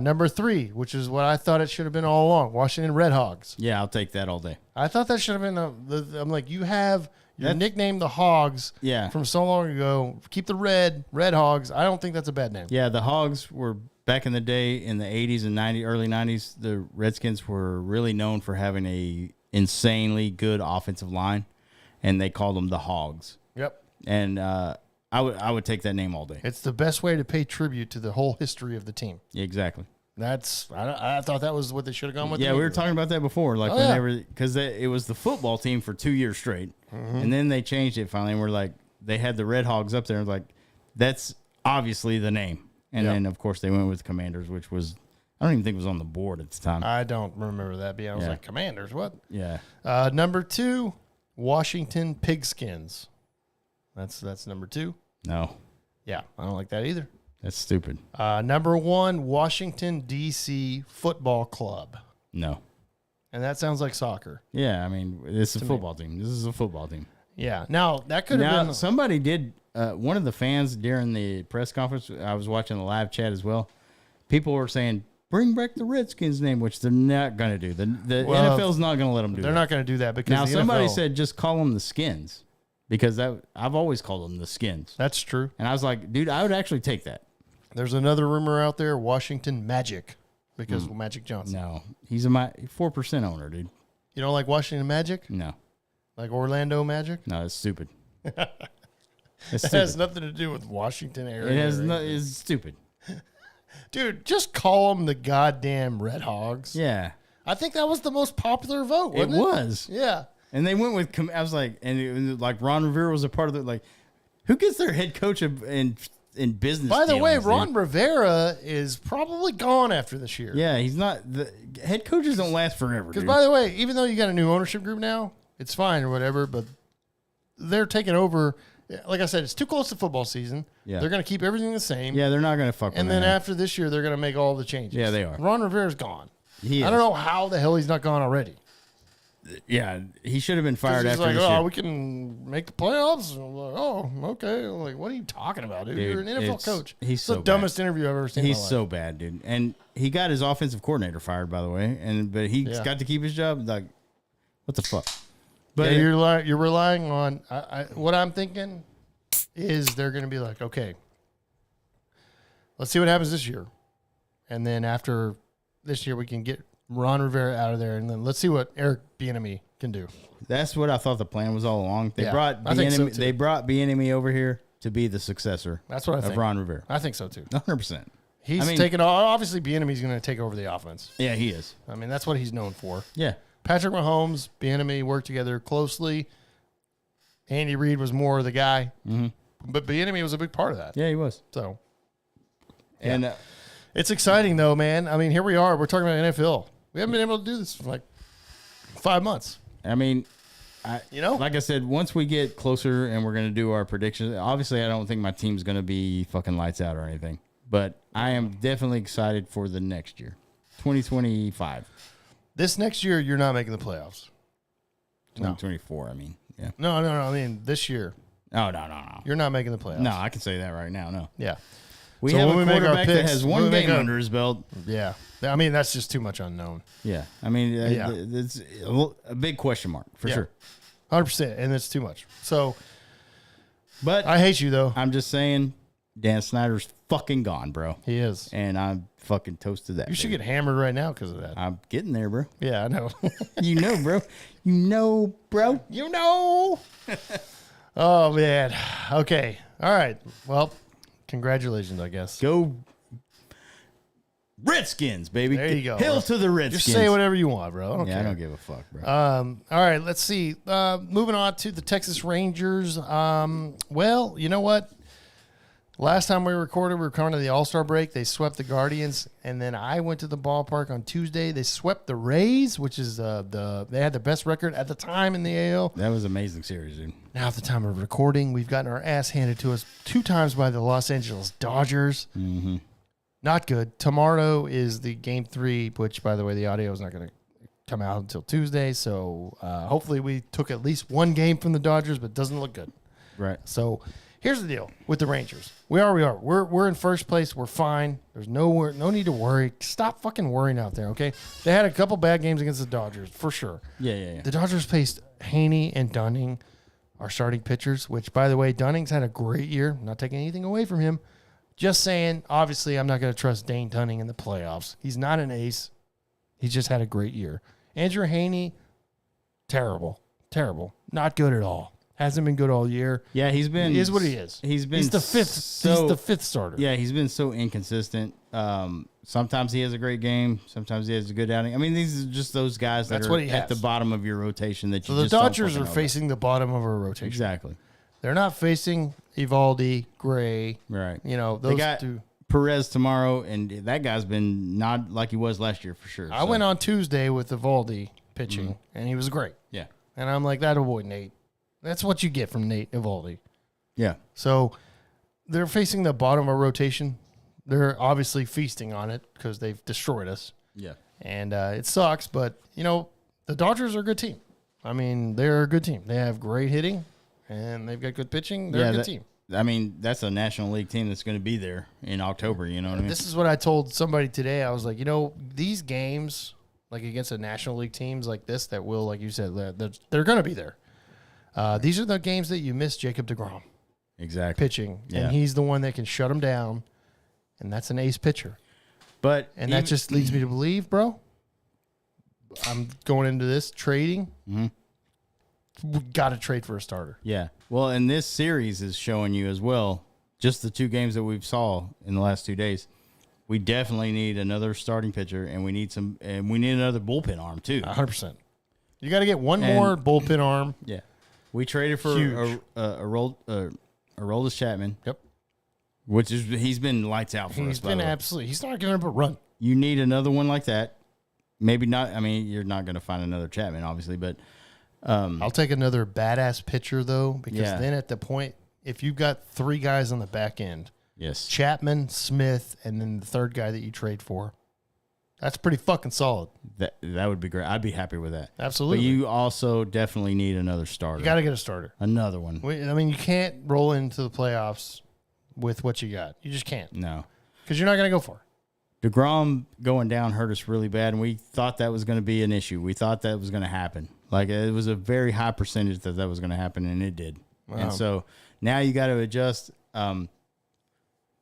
Number 3, which is what I thought it should have been all along, Washington Red Hogs. Yeah, I'll take that all day. I thought that should have been. I'm like, you have your nickname, the Hogs. Yeah. From so long ago. Keep the Red Hogs. I don't think that's a bad name. Yeah, the Hogs were back in the day in the 80s and early 90s. The Redskins were really known for having a insanely good offensive line, and they called them the Hogs. Yep. And I would take that name all day. It's the best way to pay tribute to the whole history of the team. Exactly. I thought that was what they should have gone with. Yeah, we were talking about that before, like yeah. whenever because it was the football team for 2 years straight, and then they changed it finally. And we're like, they had the Red Hogs up there, like that's obviously the name. And Yeah. then of course they went with Commanders, which was I don't even think it was on the board at the time. I don't remember that being. I was Yeah. like, Commanders, what? Yeah, Number 2, Washington Pigskins. That's number 2. no, Yeah, I don't like that either. that's stupid. Number 1, Washington D.C. Football Club, No, and that sounds like soccer. yeah, I mean it's a football team. This is a football team. Yeah. Now that could have Now been. somebody did. One of the fans during the press conference, I was watching the live chat as well. People were saying, "Bring back the Redskins name," which they're not going to do. The Well, NFL's not going to let them do. They're that. not going to do that because Now the somebody NFL said just call them the Skins because I've always called them the Skins, that's true. and I was like, dude, I would actually take that. There's another rumor out there: Washington Magic, because of Magic Johnson. No, he's a 4% owner, dude. You don't like Washington Magic, No, like Orlando Magic? no, it's stupid. It's It has stupid. nothing to do with Washington area. It has or no. anything. It's stupid. Dude, just call them the goddamn Red Hogs. Yeah, I think that was the most popular vote. it Wasn't it was. Yeah. And they went with, I was like, and it was like Ron Rivera was a part of it. Like, who gets their head coach in business? By the way, dealings, Ron dude? Rivera is probably gone after this year. Yeah, he's not. The head coaches don't last forever. Because Dude. by the way, even though you got a new ownership group now, it's fine or whatever, but they're taking over. Like I said, it's too close to football season. Yeah. They're going to keep everything the same. Yeah, they're not going to fuck with And then that. after this year, they're going to make all the changes. Yeah, they are. Ron Rivera's gone. He I don't know how the hell he's not gone already. Yeah, he should have been 'Cause fired he's after like, this oh, year. we can make the playoffs. And I'm like, oh, okay. I'm like, what are you talking about, dude? You're an Dude, NFL it's- coach. he's It's so the bad. dumbest interview I've ever seen. He's in my life. so bad, dude. And he got his offensive coordinator fired, by the way. But he's Yeah. got to keep his job. Like, what the fuck? But Yeah, you're relying on what I'm thinking is they're going to be like, okay, let's see what happens this year, and then after this year we can get Ron Rivera out of there, and then let's see what Eric Bieniemy can do. that's what I thought the plan was all along. They Yeah, brought I think so, Bieniemy, too. they brought Bieniemy over here to be the successor That's what I of think. Ron Rivera. I think so too. 100%. He's I mean- taking obviously Bieniemy's going to take over the offense. Yeah, he is. I mean that's what he's known for. Yeah. Patrick Mahomes, Bieniemy worked together closely. Andy Reid was more the guy. Mm-hmm. but Bieniemy was a big part of that. Yeah, he was. So And it's exciting though, man. I mean, here we are. We're talking about NFL. We haven't been able to do this for like 5 months. I mean, like I said, once we get closer and we're going to do our predictions, obviously I don't think my team's going to be fucking lights out or anything, but I am definitely excited for the next year, 2025. This next year, you're not making the playoffs. 2024, I mean, yeah. No. I mean, this year, Oh, no. you're not making the playoffs. No, I can say that right now, no. Yeah. We So have when a we make our quarterback that picks, has when one we make game our- under his belt. Yeah. I mean, that's just too much unknown. Yeah, I mean, Yeah. it's a big question mark for Yeah. sure. 100%. And it's too much. So But I hate you, though. I'm just saying, Dan Snyder's fucking gone, bro. He is. And I'm fucking toasted that. You should baby. get hammered right now because of that. I'm getting there, bro. Yeah, I know. You know, bro. You know, bro. You know. Oh, man. Okay. All right. Well, congratulations, I guess. Go Redskins, baby. There you go, Hail bro. to the Redskins. Just say whatever you want, bro. I don't Yeah, care. I don't give a fuck, bro. All right, let's see. Moving on to the Texas Rangers. Well, you know what? Last time we recorded, we were coming to the All-Star break. They swept the Guardians, and then I went to the ballpark on Tuesday. They swept the Rays, which is they had the best record at the time in the AL. That was an amazing series, dude. Now, at the time of recording, we've gotten our ass handed to us 2 times by the Los Angeles Dodgers. Mm-hmm. Not good. Tomorrow is the Game 3, which, by the way, the audio is not going to come out until Tuesday. So hopefully we took at least one game from the Dodgers, but it doesn't look good. Right. So here's the deal with the Rangers. We are. We're in first place. We're fine. There's no need to worry. Stop fucking worrying out there, okay? They had a couple bad games against the Dodgers, for sure. Yeah. The Dodgers faced Haney and Dunning, our starting pitchers, which, by the way, Dunning's had a great year. I'm not taking anything away from him. Just saying, obviously, I'm not going to trust Dane Dunning in the playoffs. He's not an ace. He's just had a great year. Andrew Haney, terrible. Not good at all. Hasn't been good all year. Yeah, he's been. He is what he is. He's the fifth. So, he's the fifth starter. Yeah, he's been so inconsistent. Sometimes he has a great game. Sometimes he has a good outing. I mean, these are just those guys that That's are what he at the has. bottom of your rotation that So you the just don't Dodgers fucking are know facing the bottom of our rotation. about. Exactly. They're not facing Evaldi, Gray. Right. You know, They those got two. Perez tomorrow, and that guy's been not like he was last year for sure. I went on Tuesday with Evaldi pitching, and he was great. Yeah. And I'm like, that boy, Nate. That's what you get from Nate Evaldi. Yeah. So they're facing the bottom of our rotation. They're obviously feasting on it because they've destroyed us. Yeah. And it sucks, but, you know, the Dodgers are a good team. I mean, they're a good team. They have great hitting, and they've got good pitching. They're a good team. I mean, that's a National League team that's going to be there in October. You know what I mean? This is what I told somebody today. I was like, you know, these games, like against the National League teams like this, that will, like you said, they're going to be there. These are the games that you miss Jacob deGrom Exactly. pitching, Yeah. and he's the one that can shut them down, and that's an ace pitcher. But And that just leads me to believe, bro, I'm going into this trading. Mm-hmm. We got to trade for a starter. Yeah. Well, and this series is showing you as well, just the 2 games that we've saw in the last 2 days. We definitely need another starting pitcher, and we need another bullpen arm too. 100%. You got to get one And- more bullpen arm. Yeah. We traded for Huge. Aroldis Chapman. Yep. Which is he's been lights out for us. He's by been the way. absolutely. He's not giving up a run. You need another one like that. Maybe not. I mean, you're not going to find another Chapman, obviously, but I'll take another badass pitcher though, because Yeah. then at the point, if you've got 3 guys on the back end, yes, Chapman, Smith, and then the third guy that you trade for, that's pretty fucking solid. that would be great. I'd be happy with that. Absolutely. But you also definitely need another starter. You got to get a starter. Another one. I mean, you can't roll into the playoffs with what you got. You just can't, No. because you're not going to go for it. DeGrom going down hurt us really bad, and we thought that was going to be an issue. We thought that was going to happen. Like, it was a very high percentage that was going to happen, and it did. Wow. And so now you got to adjust.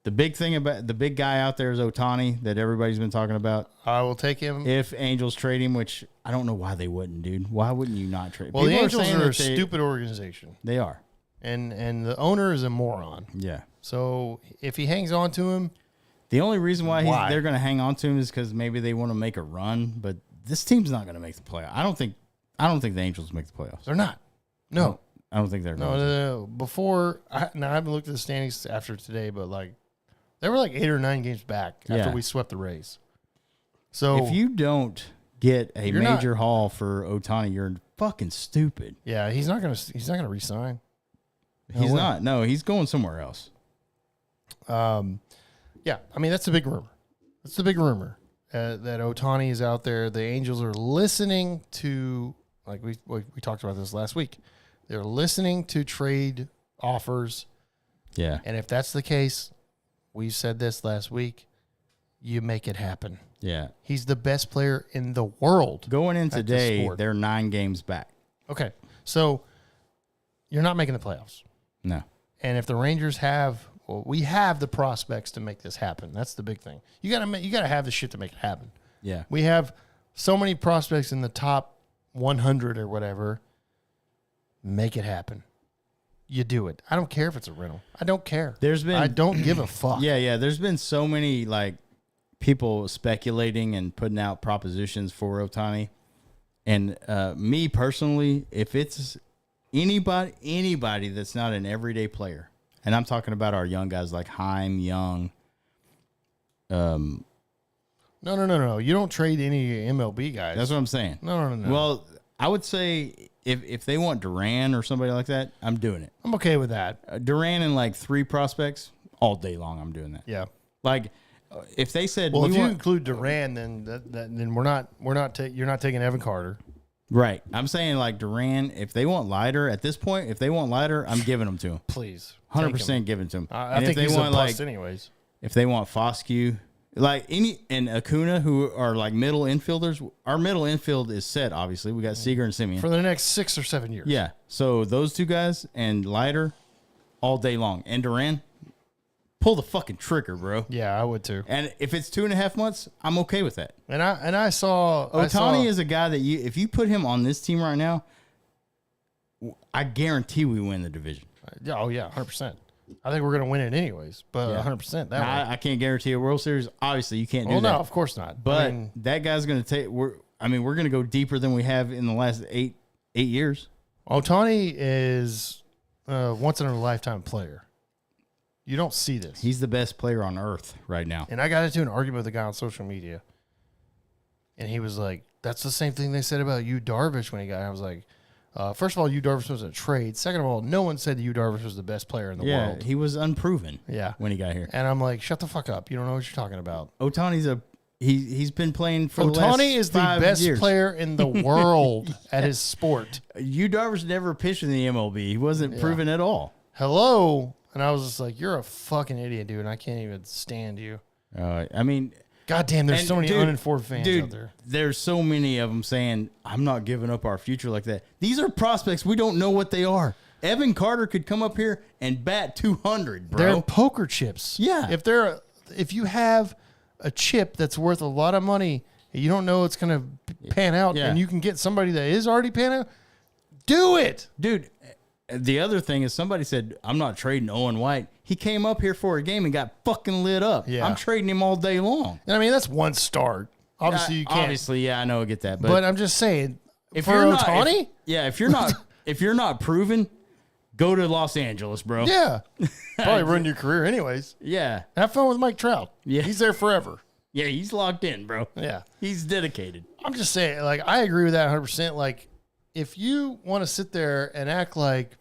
The big thing about the big guy out there is Ohtani that everybody's been talking about. I will take him. If Angels trade him, which I don't know why they wouldn't, dude. Why wouldn't you not trade? Well, the People Angels saying are a that they- stupid organization, They are. and the owner is a moron. Yeah. So if he hangs on to him, The only reason why Why? they're going to hang on to him is because maybe they want to make a run, but this team's not going to make the playoffs. I don't think the Angels make the playoffs. they're not. No. I don't think they're going to. No. Before, now I haven't looked at the standings after today, but like they were like 8 or 9 games back after Yeah. we swept the Rays. So If you don't get a You're not- major haul for Ohtani, you're fucking stupid. yeah, he's not gonna resign. He's way. not. No, he's going somewhere else. Yeah, I mean that's the big rumor. That's the big rumor that Ohtani is out there. The Angels are listening to, like we talked about this last week. They're listening to trade offers, Yeah. and if that's the case, we said this last week. You make it happen. Yeah. He's the best player in the world. Going in At the today, sport. they're 9 games back. Okay, so you're not making the playoffs, No. and if the Rangers have, well, we have the prospects to make this happen. That's the big thing. You gotta have the shit to make it happen. Yeah. We have so many prospects in the top 100 or whatever. Make it happen. You do it. I don't care if it's a rental. I don't care. I don't give a fuck. Yeah. There's been so many like people speculating and putting out propositions for Ohtani. And me personally, if it's anybody that's not an everyday player, and I'm talking about our young guys like Heim, Young. No. You don't trade any MLB guys. That's what I'm saying. No. Well, I would say if they want Duran or somebody like that, I'm doing it. I'm okay with that. Duran and like 3 prospects all day long. I'm doing that. Yeah. Like if they said, Well, we if you want, include Duran, then then you're not taking Evan Carter. right. I'm saying like Duran, if they want Leiter at this point, if they want Leiter, I'm giving them to them. Please, 100% giving to them. I And think if they he's want a bust anyways. if they want Foscue, like and Acuna, who are like middle infielders, our middle infield is set. Obviously, we got Seager and Simeon For the next 6 or 7 years. Yeah. So those 2 guys and Leiter all day long. And Duran, pull the fucking trigger, bro. Yeah, I would too. And if it's 2.5 months, I'm okay with that. And I saw Ohtani is a guy that if you put him on this team right now, I guarantee we win the division. Yeah, 100%. I think we're going to win it anyways, but Yeah. Now,100% that way. I can't guarantee a World Series. Obviously, you can't do Well, that. no, of course not. But I mean, that guy's going to take. We're going to go deeper than we have in the last eight years. Ohtani is a once in a lifetime player. You don't see this. He's the best player on earth right now. And I got into an argument with a guy on social media, and he was like, "That's the same thing they said about Yu Darvish when he got." I was like, first of all, Yu Darvish was a trade. Second of all, no one said Yu Darvish was the best player in the world. He was unproven. Yeah. when he got here. And I'm like, shut the fuck up. You don't know what you're talking about. Ohtani's he's been playing for the last Ohtani is the 5 best years. player in the world at his sport. Yu Darvish never pitched in the MLB. He wasn't proven at all. Hello. And I was just like, you're a fucking idiot, dude. And I can't even stand you. I mean, God damn, there's and so many dude, uninformed fans out there. There's so many of them saying, I'm not giving up our future like that. These are prospects. We don't know what they are. Evan Carter could come up here and bat 200, bro. They're poker chips. Yeah. If you have a chip that's worth a lot of money, and you don't know it's going to pan out, Yeah. and you can get somebody that is already panning out, do it. Dude, the other thing is somebody said, I'm not trading Owen White. He came up here for a game and got fucking lit up. Yeah. I'm trading him all day long. And I mean, that's one start. Obviously, you can't. Obviously, yeah, I know I get that. But I'm just saying, if for you're not- Ohtani, if you're not proven, go to Los Angeles, bro. yeah, probably ruin your career anyways. Yeah. Have fun with Mike Trout. Yeah. He's there forever. Yeah, he's locked in, bro. Yeah. He's dedicated. I'm just saying, like, I agree with that 100%. Like, if you want to sit there and act like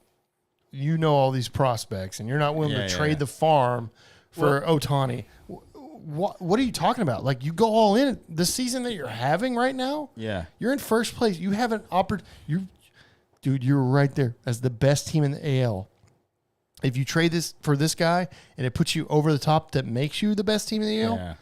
you know all these prospects and you're not willing to trade the farm for Ohtani, what are you talking about? Like, you go all in the season that you're having right now. Yeah. You're in first place. You have an dude, you're right there as the best team in the AL. If you trade this for this guy and it puts you over the top, that makes you the best team in the AL. Yeah.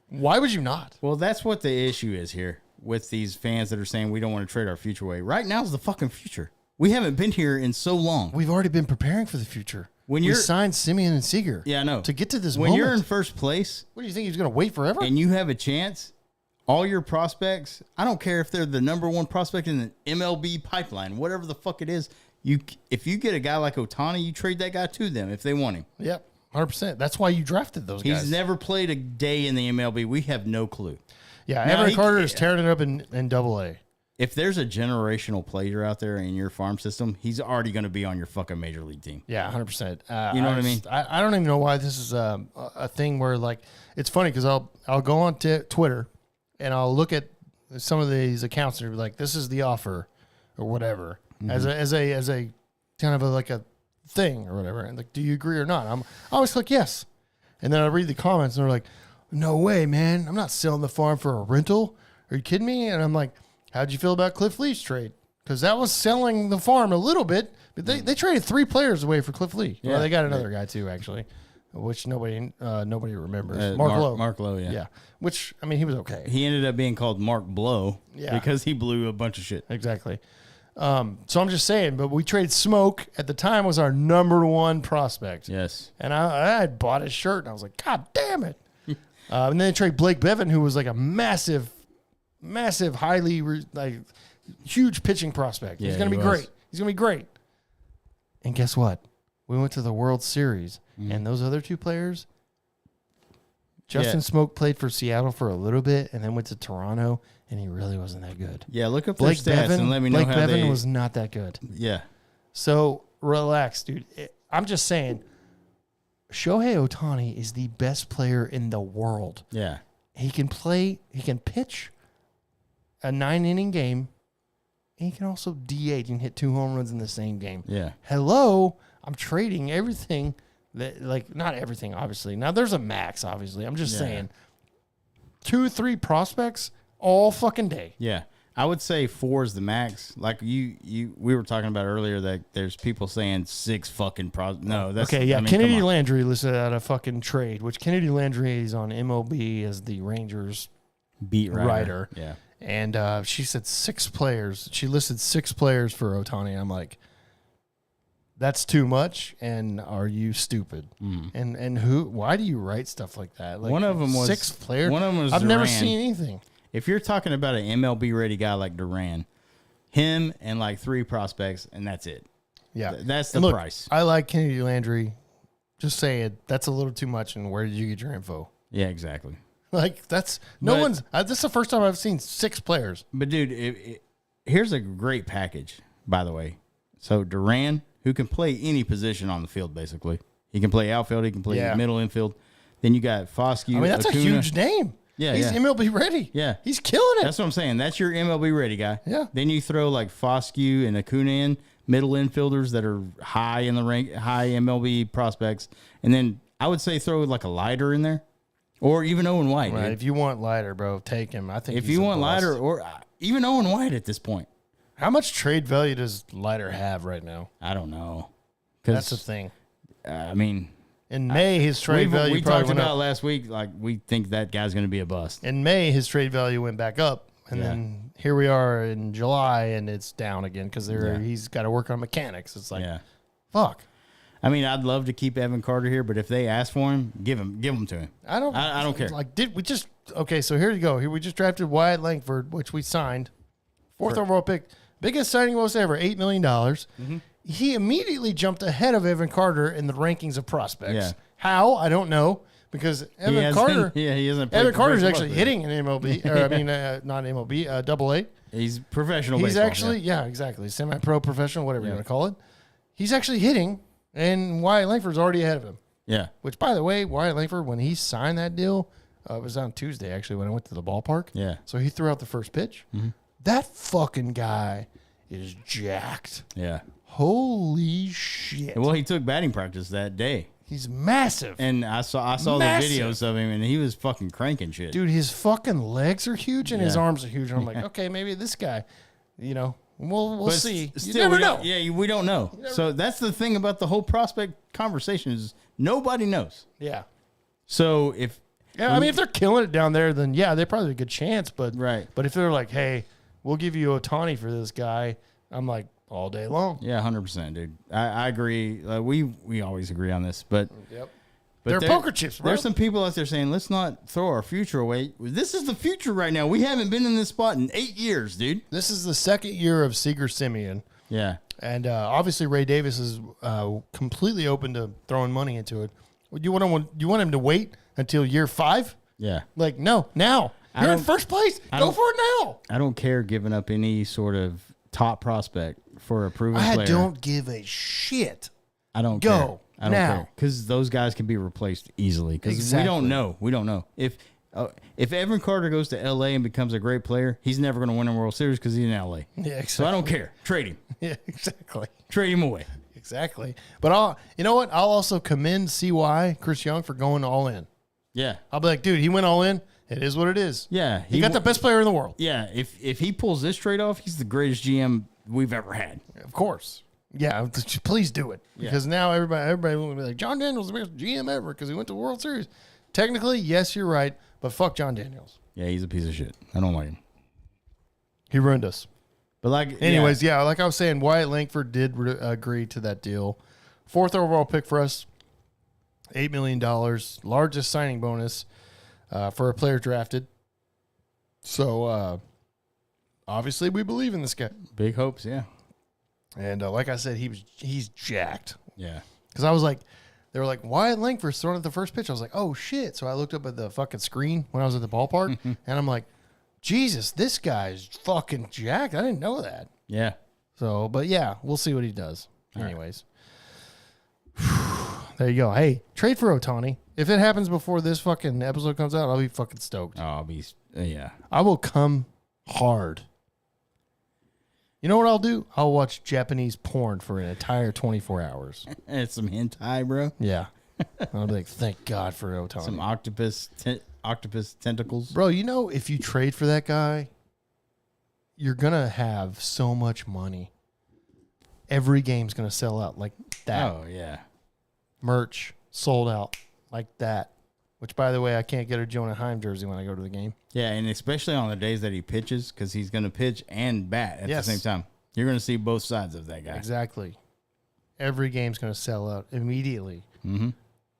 Why would you not? Well, that's what the issue is here with these fans that are saying we don't want to trade our future away. Right now is the fucking future. We haven't been here in so long. We've already been preparing for the future. When we you're- signed Simeon and Seager. Yeah, I know. To get to this when moment. you're in first place What do you think he's going to wait forever? and you have a chance, all your prospects, I don't care if they're the number one prospect in the MLB pipeline, whatever the fuck it is, if you get a guy like Ohtani, you trade that guy to them if they want him. Yep, 100%. That's why you drafted those guys. He's never played a day in the MLB. We have no clue. Yeah, Now, Evan he- Carter is tearing it up in Double-A. if there's a generational player out there in your farm system, he's already going to be on your fucking major league team. Yeah, 100%. You know what I mean? I don't even know why this is a thing where like it's funny because I'll go on to Twitter and I'll look at some of these accounts and be like, this is the offer or whatever as a kind of like a thing or whatever. And like, do you agree or not? I always click yes, and then I read the comments and they're like, no way, man, I'm not selling the farm for a rental. Are you kidding me? And I'm like, how'd you feel about Cliff Lee's trade? Because that was selling the farm a little bit, but they traded 3 players away for Cliff Lee. Yeah. Well, they got another guy too, actually, which nobody remembers. Mark Lowe. Mark Lowe, yeah. Yeah. Which, I mean, he was okay. He ended up being called Mark Blow Yeah. because he blew a bunch of shit. Exactly. So I'm just saying, but we traded Smoke at the time was our number 1 prospect. Yes. And I had bought his shirt and I was like, God damn it. And then they trade Blake Bevan, who was like a massive, highly huge pitching prospect. Yeah, He's going to he be was. great. He's going to be great. And guess what? We went to the World Series, and those other 2 players, Justin Smoke played for Seattle for a little bit, and then went to Toronto, and he really wasn't that good. Yeah, look up Blake their stats Bevan, and let me know Blake how Bevan they... was not that good. Yeah. So relax, dude. I'm just saying, Shohei Ohtani is the best player in the world. Yeah. He can play, he can pitch a 9-inning game, and he can also DH and hit 2 home runs in the same game. Yeah. Hello, I'm trading everything that, like, not everything, obviously. Now, there's a max, obviously. I'm just saying 2-3 prospects all fucking day. Yeah. I would say 4 is the max. Like we were talking about earlier that there's people saying 6 fucking No, that's Okay, yeah. I mean, Kennedy come on. Landry listed out a fucking trade, which Kennedy Landry is on MLB as the Rangers beat writer. Yeah. And she said 6 players. She listed 6 players for Ohtani. I'm like, that's too much. And are you stupid? And who? Why do you write stuff like that? Like, One of them was 6 players. One of them was I've never Duran. seen anything. If you're talking about an MLB ready guy like Duran, him and like 3 prospects, and that's it. Yeah, That's the And look, price. I like Kennedy Landry. Just saying, that's a little too much. And where did you get your info? Yeah, exactly. Like, that's no But- one's. This is the first time I've seen 6 players. But dude, here's a great package, by the way. So Duran, who can play any position on the field, basically. He can play outfield. He can play Yeah. middle infield. Then you got Foscue. I mean, that's Acuna. a huge name. Yeah, he's yeah. MLB ready. Yeah. he's killing it. That's what I'm saying. That's your MLB ready guy. Yeah. Then you throw like Foscue and Acuna in, middle infielders that are high in the rank, high MLB prospects. And then I would say throw like a Leiter in there, or even Owen White. Right, dude. if you want lighter, bro, take him. I think If he's you a want bust. Leiter, or even Owen White at this point, How much trade value does lighter have right now? I don't know. That's the thing. I mean, In May, his trade value we probably talked went about up. last week. Like we think that guy's going to be a bust. In May, his trade value went back up, and Yeah. then here we are in July, and it's down again because Yeah. he's got to work on mechanics. It's like, Yeah. fuck. I mean, I'd love to keep Evan Carter here, but if they ask for him, give him to him. I don't care. Like, did we just okay? So here you go. Here we just drafted Wyatt Langford, which we signed, 4th overall pick, biggest signing most ever, $8 million. Mm-hmm. He immediately jumped ahead of Evan Carter in the rankings of prospects. Yeah. How? I don't know, because Evan Carter. he hasn't. played Evan Carter's professional actually baseball. hitting in MLB, or I mean, not MLB, AA. He's professional. He's baseball, actually, yeah, exactly, semi-pro, professional, whatever you Yeah. want to call it. He's actually hitting, and Wyatt Langford's already ahead of him. yeah. Which, by the way, Wyatt Langford, when he signed that deal, it was on Tuesday, actually, when I went to the ballpark. Yeah. So he threw out the first pitch. That fucking guy is jacked. Yeah. Holy shit. Well, he took batting practice that day, He's massive. and I saw Massive. the videos of him, and he was fucking cranking shit. Dude, his fucking legs are huge and his Yeah. arms are huge. And I'm like, okay, maybe this guy, we'll But see. Still, You never we know. don't- Yeah, we don't know. So that's the thing about the whole prospect conversation is nobody knows. Yeah. So if Yeah, I mean, if they're killing it down there, then yeah, they probably have a good chance. But Right. But if they're like, hey, we'll give you Ohtani for this guy, I'm like, all day long. yeah, 100%, dude. I agree. We always agree on this, but Yep. But They're there- poker chips, bro. There's some people out there saying, let's not throw our future away. This is the future right now. We haven't been in this spot in 8 years, dude. This is the second year of Seager Simeon. Yeah. And obviously, Ray Davis is completely open to throwing money into it. You want him to wait until year 5? Yeah. Like, no, now. You're in first place. Go for it now. I don't care giving up any sort of top prospect for a proven I player. don't give a shit. I don't Go care. I don't now. care because those guys can be replaced easily. Because Exactly. we don't know if Evan Carter goes to L.A. and becomes a great player, he's never going to win a World Series because he's in L.A. Yeah, exactly. So I don't care. Trade him. Yeah, exactly. Trade him away. Exactly. But you know what? I'll also commend CY, Chris Young, for going all in. Yeah. I'll be like, dude, he went all in. It is what it is. Yeah. He got the best player in the world. Yeah. If he pulls this trade off, he's the greatest GM we've ever had. Of course. Yeah, please do it. Because now everybody will be like, John Daniels is the best GM ever because he went to the World Series. Technically, yes, you're right, but fuck John Daniels. Yeah, he's a piece of shit. I don't like him. He ruined us. But Anyways, yeah, like I was saying, Wyatt Langford did agree to that deal. 4th overall pick for us, $8 million, largest signing bonus for a player drafted. So, obviously, we believe in this guy. big hopes, yeah. And like I said, he's jacked. Yeah. Because I was like, they were like, Wyatt Langford's throwing at the first pitch. I was like, oh, shit. So I looked up at the fucking screen when I was at the ballpark, and I'm like, Jesus, this guy's fucking jacked. I didn't know that. Yeah. So, but yeah, we'll see what he does. Anyways. There you go. Hey, trade for Ohtani. If it happens before this fucking episode comes out, I'll be fucking stoked. Oh, I'll be, yeah. I will come hard. You know what I'll do? I'll watch Japanese porn for an entire 24 hours. It's some hentai, bro. Yeah. I'll be like, thank God for Ohtani. Some octopus tentacles. Bro, you know, if you trade for that guy, you're going to have so much money. Every game's going to sell out like that. Oh, yeah. Merch sold out like that. Which, by the way, I can't get a Jonah Heim jersey when I go to the game. Yeah, and especially on the days that he pitches, because he's going to pitch and bat at Yes. the same time. You're going to see both sides of that guy. Exactly. Every game's going to sell out immediately. Mm-hmm.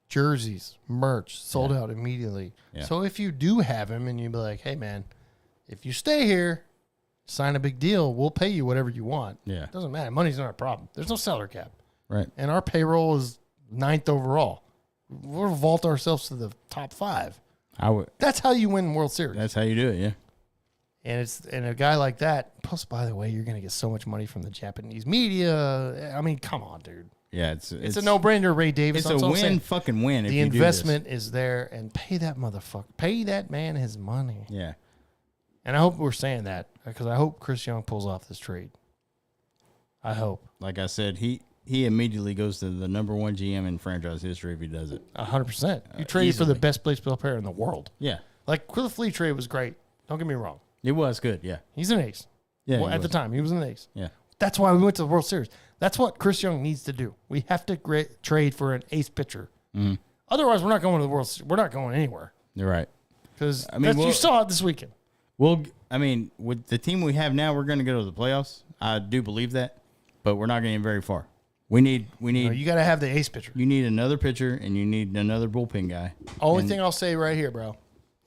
Jerseys, merch, sold out immediately. Yeah. So if you do have him and you be like, hey, man, if you stay here, sign a big deal, we'll pay you whatever you want. Yeah. Doesn't matter. Money's not a problem. There's no salary cap. Right. And our payroll is 9th overall. We'll vault ourselves to the top 5. I would. That's how you win World Series. That's how you do it, yeah. And a guy like that, plus, by the way, you're going to get so much money from the Japanese media. I mean, come on, dude. Yeah, It's a no-brainer, Ray Davis. It's That's a all I'm saying. fucking win. If The you do this. investment is there, and pay that motherfucker. Pay that man his money. Yeah. And I hope we're saying that because I hope Chris Young pulls off this trade. I hope. Like I said, he immediately goes to the number 1 GM in franchise history if he does it. 100%. You traded for the Easily. best baseball player in the world. Yeah. Like, Cliff Lee trade was great. Don't get me wrong. It was good, yeah. He's an ace. Yeah. Well, he at the was. time, he was an ace. Yeah. That's why we went to the World Series. That's what Chris Young needs to do. We have to trade for an ace pitcher. Mhm. Otherwise, we're not going to the World Series. We're not going anywhere. You're right. Because we'll- you saw it this weekend. Well, I mean, with the team we have now, we're going to go to the playoffs. I do believe that, but we're not going to get very far. We need. You got to have the ace pitcher. You need another pitcher, and you need another bullpen guy. Only thing I'll say right here, bro.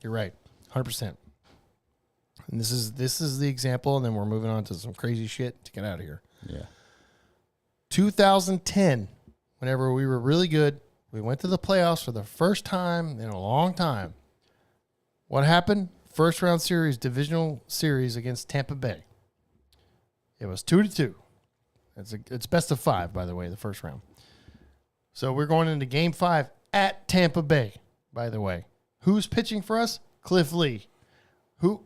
You're right, 100%. And this is the example, and then we're moving on to some crazy shit to get out of here. Yeah. 2010, whenever we were really good, we went to the playoffs for the first time in a long time. What happened? First round series, divisional series against Tampa Bay. It was 2-2. It's best of 5, by the way, the first round. So we're going into Game 5 at Tampa Bay, by the way. Who's pitching for us? Cliff Lee.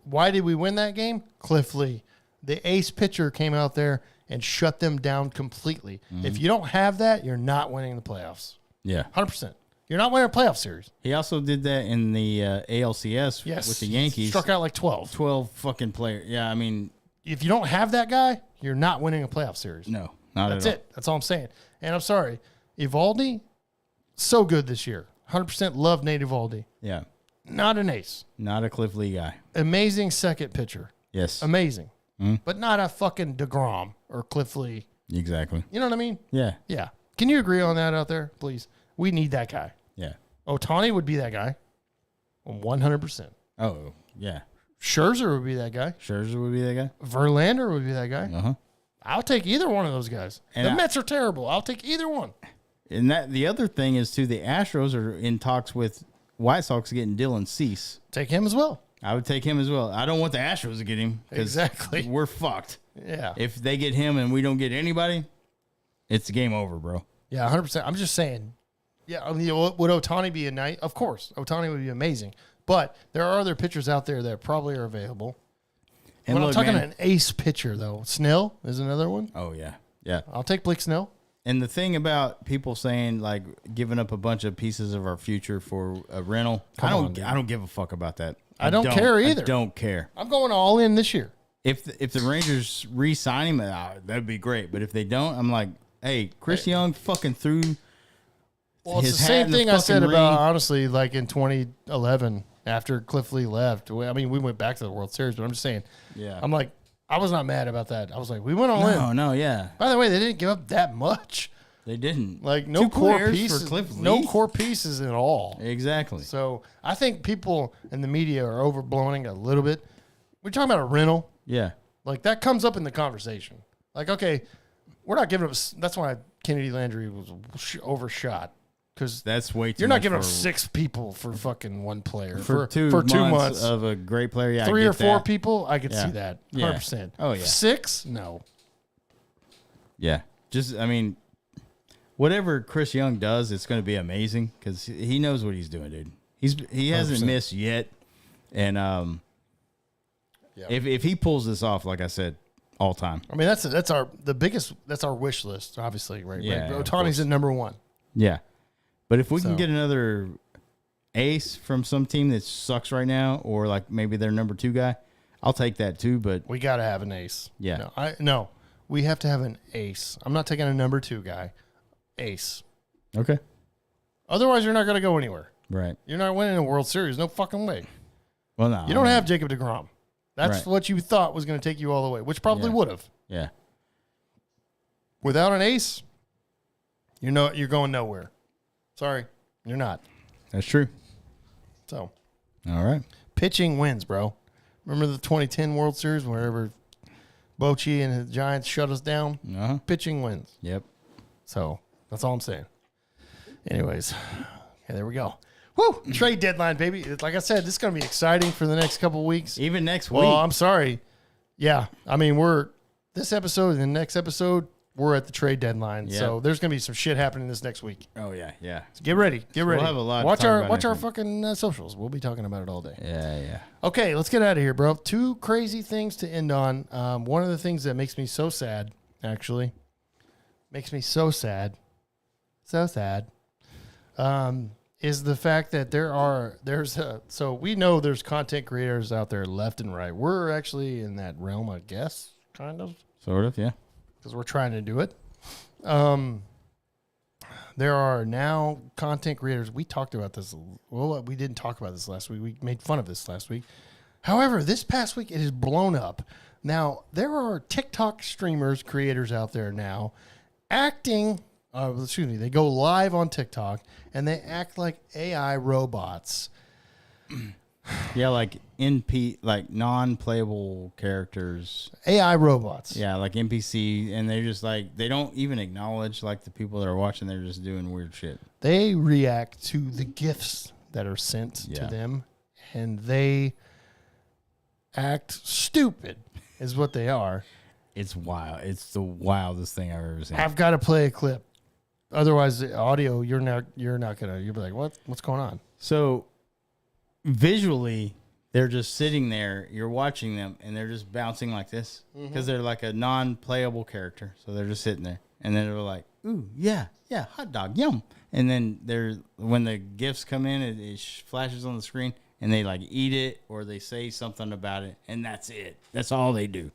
Why did we win that game? Cliff Lee. The ace pitcher came out there and shut them down completely. If you don't have that, you're not winning the playoffs. Yeah. 100%. You're not winning a playoff series. He also did that in the ALCS with the Yankees. Struck out like 12. 12 fucking players. Yeah, I mean, If you don't have that guy, you're not winning a playoff series. no, not That's at all. it. That's all I'm saying. And I'm sorry. Evaldi, so good this year. 100% love Nate Evaldi. Yeah. Not an ace. Not a Cliff Lee guy. Amazing second pitcher. Yes. Amazing. But not a fucking DeGrom or Cliff Lee. Exactly. You know what I mean? Yeah. Yeah. Can you agree on that out there, please? We need that guy. Yeah. Ohtani would be that guy. 100%. Oh, yeah. Scherzer would be that guy. Scherzer would be that guy. Verlander would be that guy. Uh-huh. I'll take either one of those guys. And The Mets are terrible. I'll take either one. And that the other thing is, too, the Astros are in talks with White Sox getting Dylan Cease. Take him as well. I would take him as well. I don't want the Astros to get him. 'Cause Exactly. we're fucked. Yeah. If they get him and we don't get anybody, it's game over, bro. Yeah, 100%. I'm just saying. Yeah, I mean, would Ohtani be a night? Of course, Ohtani would be amazing. But there are other pitchers out there that probably are available. And When I'm look, talking man- an ace pitcher, though, Snell is another one. Oh yeah, yeah. I'll take Blake Snell. And the thing about people saying like giving up a bunch of pieces of our future for a rental, I on, dude. don't give a fuck about that. I don't care either. I don't care. I'm going all in this year. If the Rangers re-sign him, that'd be great. But if they don't, I'm like, hey, Chris Young fucking threw. Well, it's his the hat same in the thing I said fucking about, ring. honestly, like in 2011 after Cliff Lee left. I mean, we went back to the World Series, but I'm just saying. Yeah. I'm like, I was not mad about that. I was like, we went all in. No, yeah, By the way, they didn't give up that much. they didn't. Like no 2 core players pieces. for Cliff Lee? No core pieces at all. Exactly. So I think people in the media are overblowing a little bit. We're talking about a rental. Yeah. Like that comes up in the conversation. Like, okay, we're not giving up. That's why Kennedy Landry was overshot because That's way too you're not much giving up for- 6 people for fucking one player for 2 months. of a great player. Yeah, I 3 or get 4 that. people, I could Yeah. see that. Yeah. 100%. Oh, yeah. 6? No. Yeah. Just, I mean, whatever Chris Young does, it's going to be amazing because he knows what he's doing, dude. He hasn't 100%. missed yet, and if he pulls this off, like I said, all time. I mean, that's our wish list, obviously, right? Yeah, right? of Ohtani's course. at number 1. Yeah. But if we So- can get another ace from some team that sucks right now, or like maybe their number 2 guy, I'll take that too. But We got to have an ace. Yeah. No, we have to have an ace. I'm not taking a number 2 guy. Ace. okay, Otherwise, you're not going to go anywhere. right. You're not winning a World Series. No fucking way. Well, no, You don't have Jacob deGrom. That's Right. what you thought was going to take you all the way, which probably Yeah. would have. Yeah, Without an ace, you're going nowhere. Sorry, you're not. that's true. So All right. pitching wins, bro. Remember the 2010 World Series, wherever Bochy and the Giants shut us down? Uh huh. Pitching wins. Yep. So that's all I'm saying. Anyways, okay, there we go. Woo! Trade deadline, baby. Like I said, this is going to be exciting for the next couple weeks. Even next week. Well, I'm sorry. Yeah, I mean, this episode and the next episode, we're at the trade deadline. Yep. So there's going to be some shit happening this next week. Oh yeah, yeah, Get ready. Get ready. we'll have a lot to Watch talk our about watch our next week. fucking socials. We'll be talking about it all day. yeah. Okay, let's get out of here, bro. 2 crazy things to end on. One of the things that makes me so sad, actually, makes me so sad, is the fact that so we know there's content creators out there left and right. We're actually in that realm, I guess, kind of, Sort of. Yeah. because we're trying to do it. There are now content creators. We talked about this. Well, we didn't talk about this last week. We made fun of this last week. However, this past week, it has blown up. Now, there are TikTok streamers, creators out there now acting, they go live on TikTok and they act like AI robots. Yeah, like like non-playable characters. AI robots. Yeah, like NPC, and they're just like they don't even acknowledge like the people that are watching. They're just doing weird shit. They react to the gifts that are sent to Yeah. them, and they act stupid, is what they are. It's wild. It's the wildest thing I've ever seen. I've got to play a clip. Otherwise, the audio, you're not gonna. You'll be like, what's going on? So visually, they're just sitting there. You're watching them, and they're just bouncing like this because they're like a non-playable character. So they're just sitting there, and then they're like, "Ooh, yeah, hot dog, yum!" And then when the gifts come in, it flashes on the screen, and they like eat it or they say something about it, and that's it. That's all they do.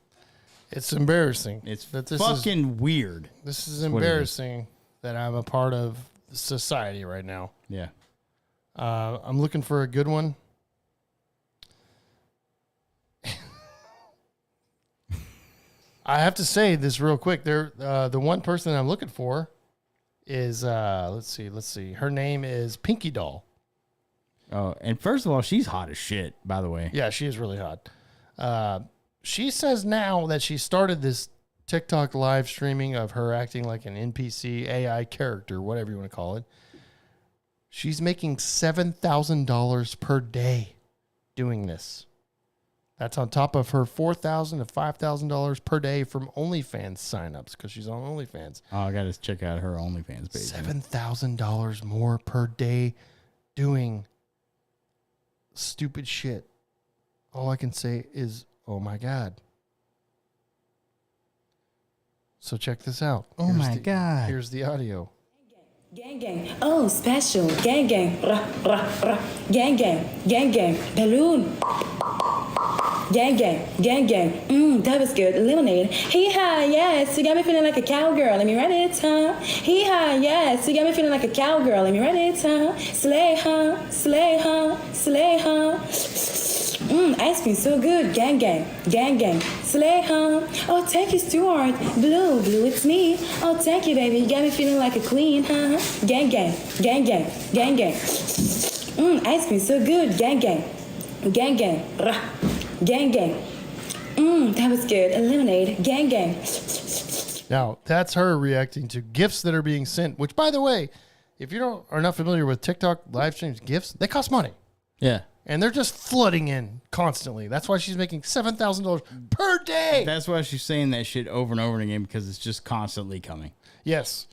It's embarrassing. It's that this fucking weird. This is what it is. embarrassing that I'm a part of society right now. Yeah. I'm looking for a good one. I have to say this real quick. The one person I'm looking for is let's see. Her name is Pinky Doll. Oh, and first of all, she's hot as shit, by the way. Yeah, she is really hot. She says now that she started this TikTok live streaming of her acting like an NPC AI character, whatever you want to call it. She's making $7,000 per day doing this. That's on top of her $4,000 to $5,000 per day from OnlyFans signups because she's on OnlyFans. Oh, I got to check out her OnlyFans page. $7,000 more per day doing stupid shit. All I can say is, oh my God. So check this out. Oh my God. Here's the audio. Gang gang, oh special, gang gang, rah rah rah, gang gang, balloon. Gang gang, that was good. Lemonade. Hee ha, yes, you got me feeling like a cowgirl. Let me write it, huh? Hee ha, yes, you got me feeling like a cowgirl. Let me write it, huh? Slay, huh? Slay, huh? Slay, huh? Ice cream so good. Gang gang, slay, huh? Oh, thank you, Stuart. Blue, it's me. Oh, thank you, baby. You got me feeling like a queen, huh? Gang gang. Ice cream so good. Gang gang, rah. Gang gang. That was good. Eliminate. Gang gang. Now, that's her reacting to gifts that are being sent, which, by the way, if you are not familiar with TikTok live streams, gifts, they cost money. Yeah. And they're just flooding in constantly. That's why she's making $7,000 per day. That's why she's saying that shit over and over again because it's just constantly coming. Yes.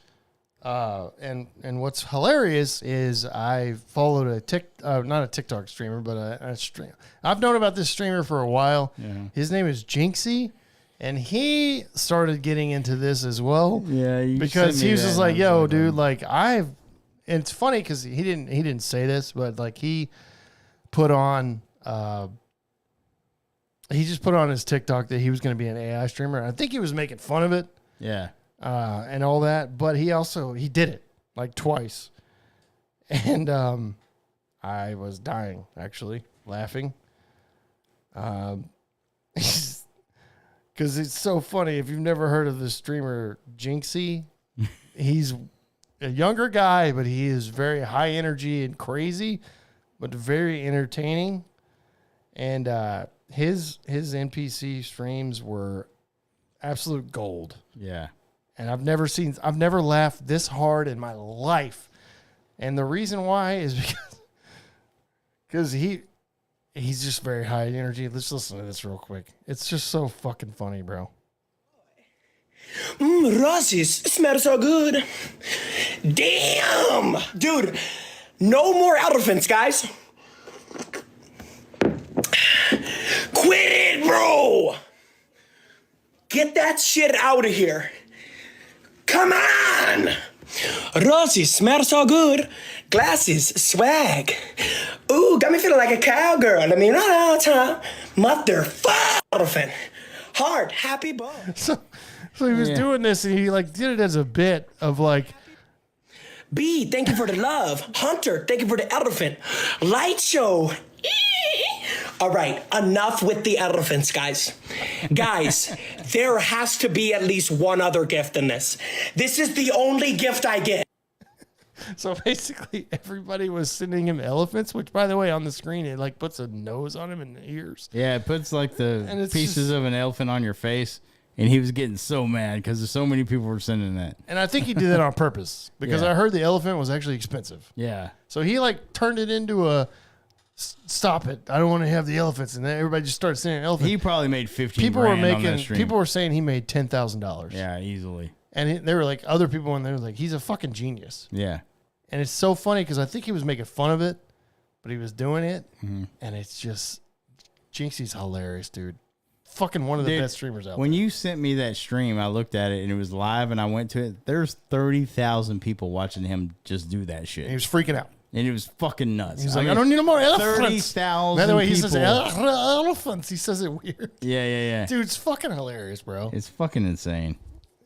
And what's hilarious is I followed not a TikTok streamer, but a streamer. I've known about this streamer for a while. Yeah. His name is Jinxie, and he started getting into this as well. Yeah, because he was just like, "Yo, dude, like and it's funny because he didn't say this, but like he put on he just put on his TikTok that he was going to be an AI streamer. I think he was making fun of it. Yeah. And all that, but he did it like twice. And I was dying, actually, laughing. Because it's so funny. If you've never heard of the streamer Jinxie, he's a younger guy, but he is very high energy and crazy, but very entertaining. And his NPC streams were absolute gold. Yeah. And I've never laughed this hard in my life. And the reason why is because he's just very high energy. Let's listen to this real quick. It's just so fucking funny, bro. Rosie's smell so good. Damn! Dude, no more elephants, guys. Quit it, bro! Get that shit out of here. Come on! Rosie smells so good. Glasses, swag. Ooh, got me feeling like a cowgirl. I mean, motherfucker. Heart, happy ball. So he was doing this, and he like did it as a bit of like. B, thank you for the love. Hunter, thank you for the elephant. Light show. All right, enough with the elephants, guys. Guys, there has to be at least one other gift in this. This is the only gift I get. So basically, everybody was sending him elephants, which, by the way, on the screen, it like puts a nose on him and ears. Yeah, it puts like the pieces of an elephant on your face. And he was getting so mad because there's so many people were sending that. And I think he did that on purpose because I heard the elephant was actually expensive. Yeah. So he like turned it into a stop it. I don't want to have the elephants. And then everybody just started sending elephants. He probably made $15,000 on that stream. People were saying he made $10,000. Yeah, easily. And they were like, other people in there were like, he's a fucking genius. Yeah. And it's so funny because I think he was making fun of it, but he was doing it. Mm-hmm. And it's just, Jinxie's hilarious, dude. Fucking one of the best streamers out there. When you sent me that stream, I looked at it and it was live and I went to it. There's 30,000 people watching him just do that shit. He was freaking out. And it was fucking nuts. He's like, I don't need no more elephants. 30,000 By the way, he people. says elephants. He says it weird. Yeah. Dude, it's fucking hilarious, bro. It's fucking insane.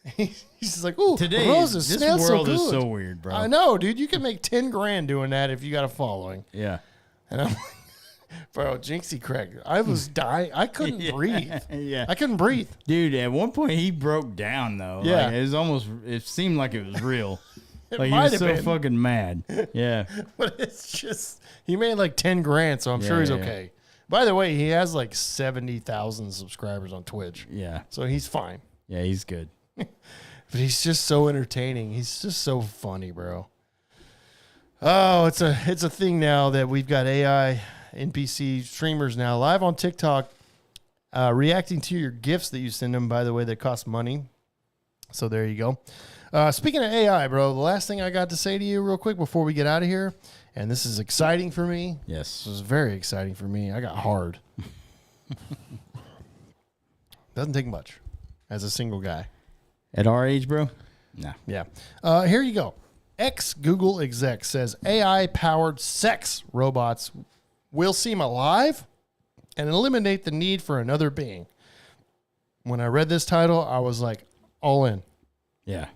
He's just like, ooh, today, roses this smell world so good. is so weird, bro. I know, dude. You can make 10 grand doing that if you got a following. Yeah. And I'm like, bro, Jinxie Craig. I was dying. I couldn't breathe. Yeah. I couldn't breathe. Dude, at one point he broke down though. Yeah. Like, it seemed like it was real. It Like he might was have so been. fucking mad. Yeah. But it's just, he made like 10 grand, so I'm sure he's yeah. okay. By the way, he has like 70,000 subscribers on Twitch. Yeah. So he's fine. Yeah, he's good. But he's just so entertaining. He's just so funny, bro. Oh, it's a thing now that we've got AI NPC streamers now live on TikTok reacting to your gifts that you send them, by the way, that cost money. So there you go. Speaking of AI, bro, the last thing I got to say to you real quick before we get out of here, and this is exciting for me. Yes. This is very exciting for me. I got hard. Doesn't take much as a single guy. At our age, bro? Nah. Yeah. Here you go. Ex-Google exec says AI-powered sex robots will seem alive and eliminate the need for another being. When I read this title, I was like, all in. Yeah.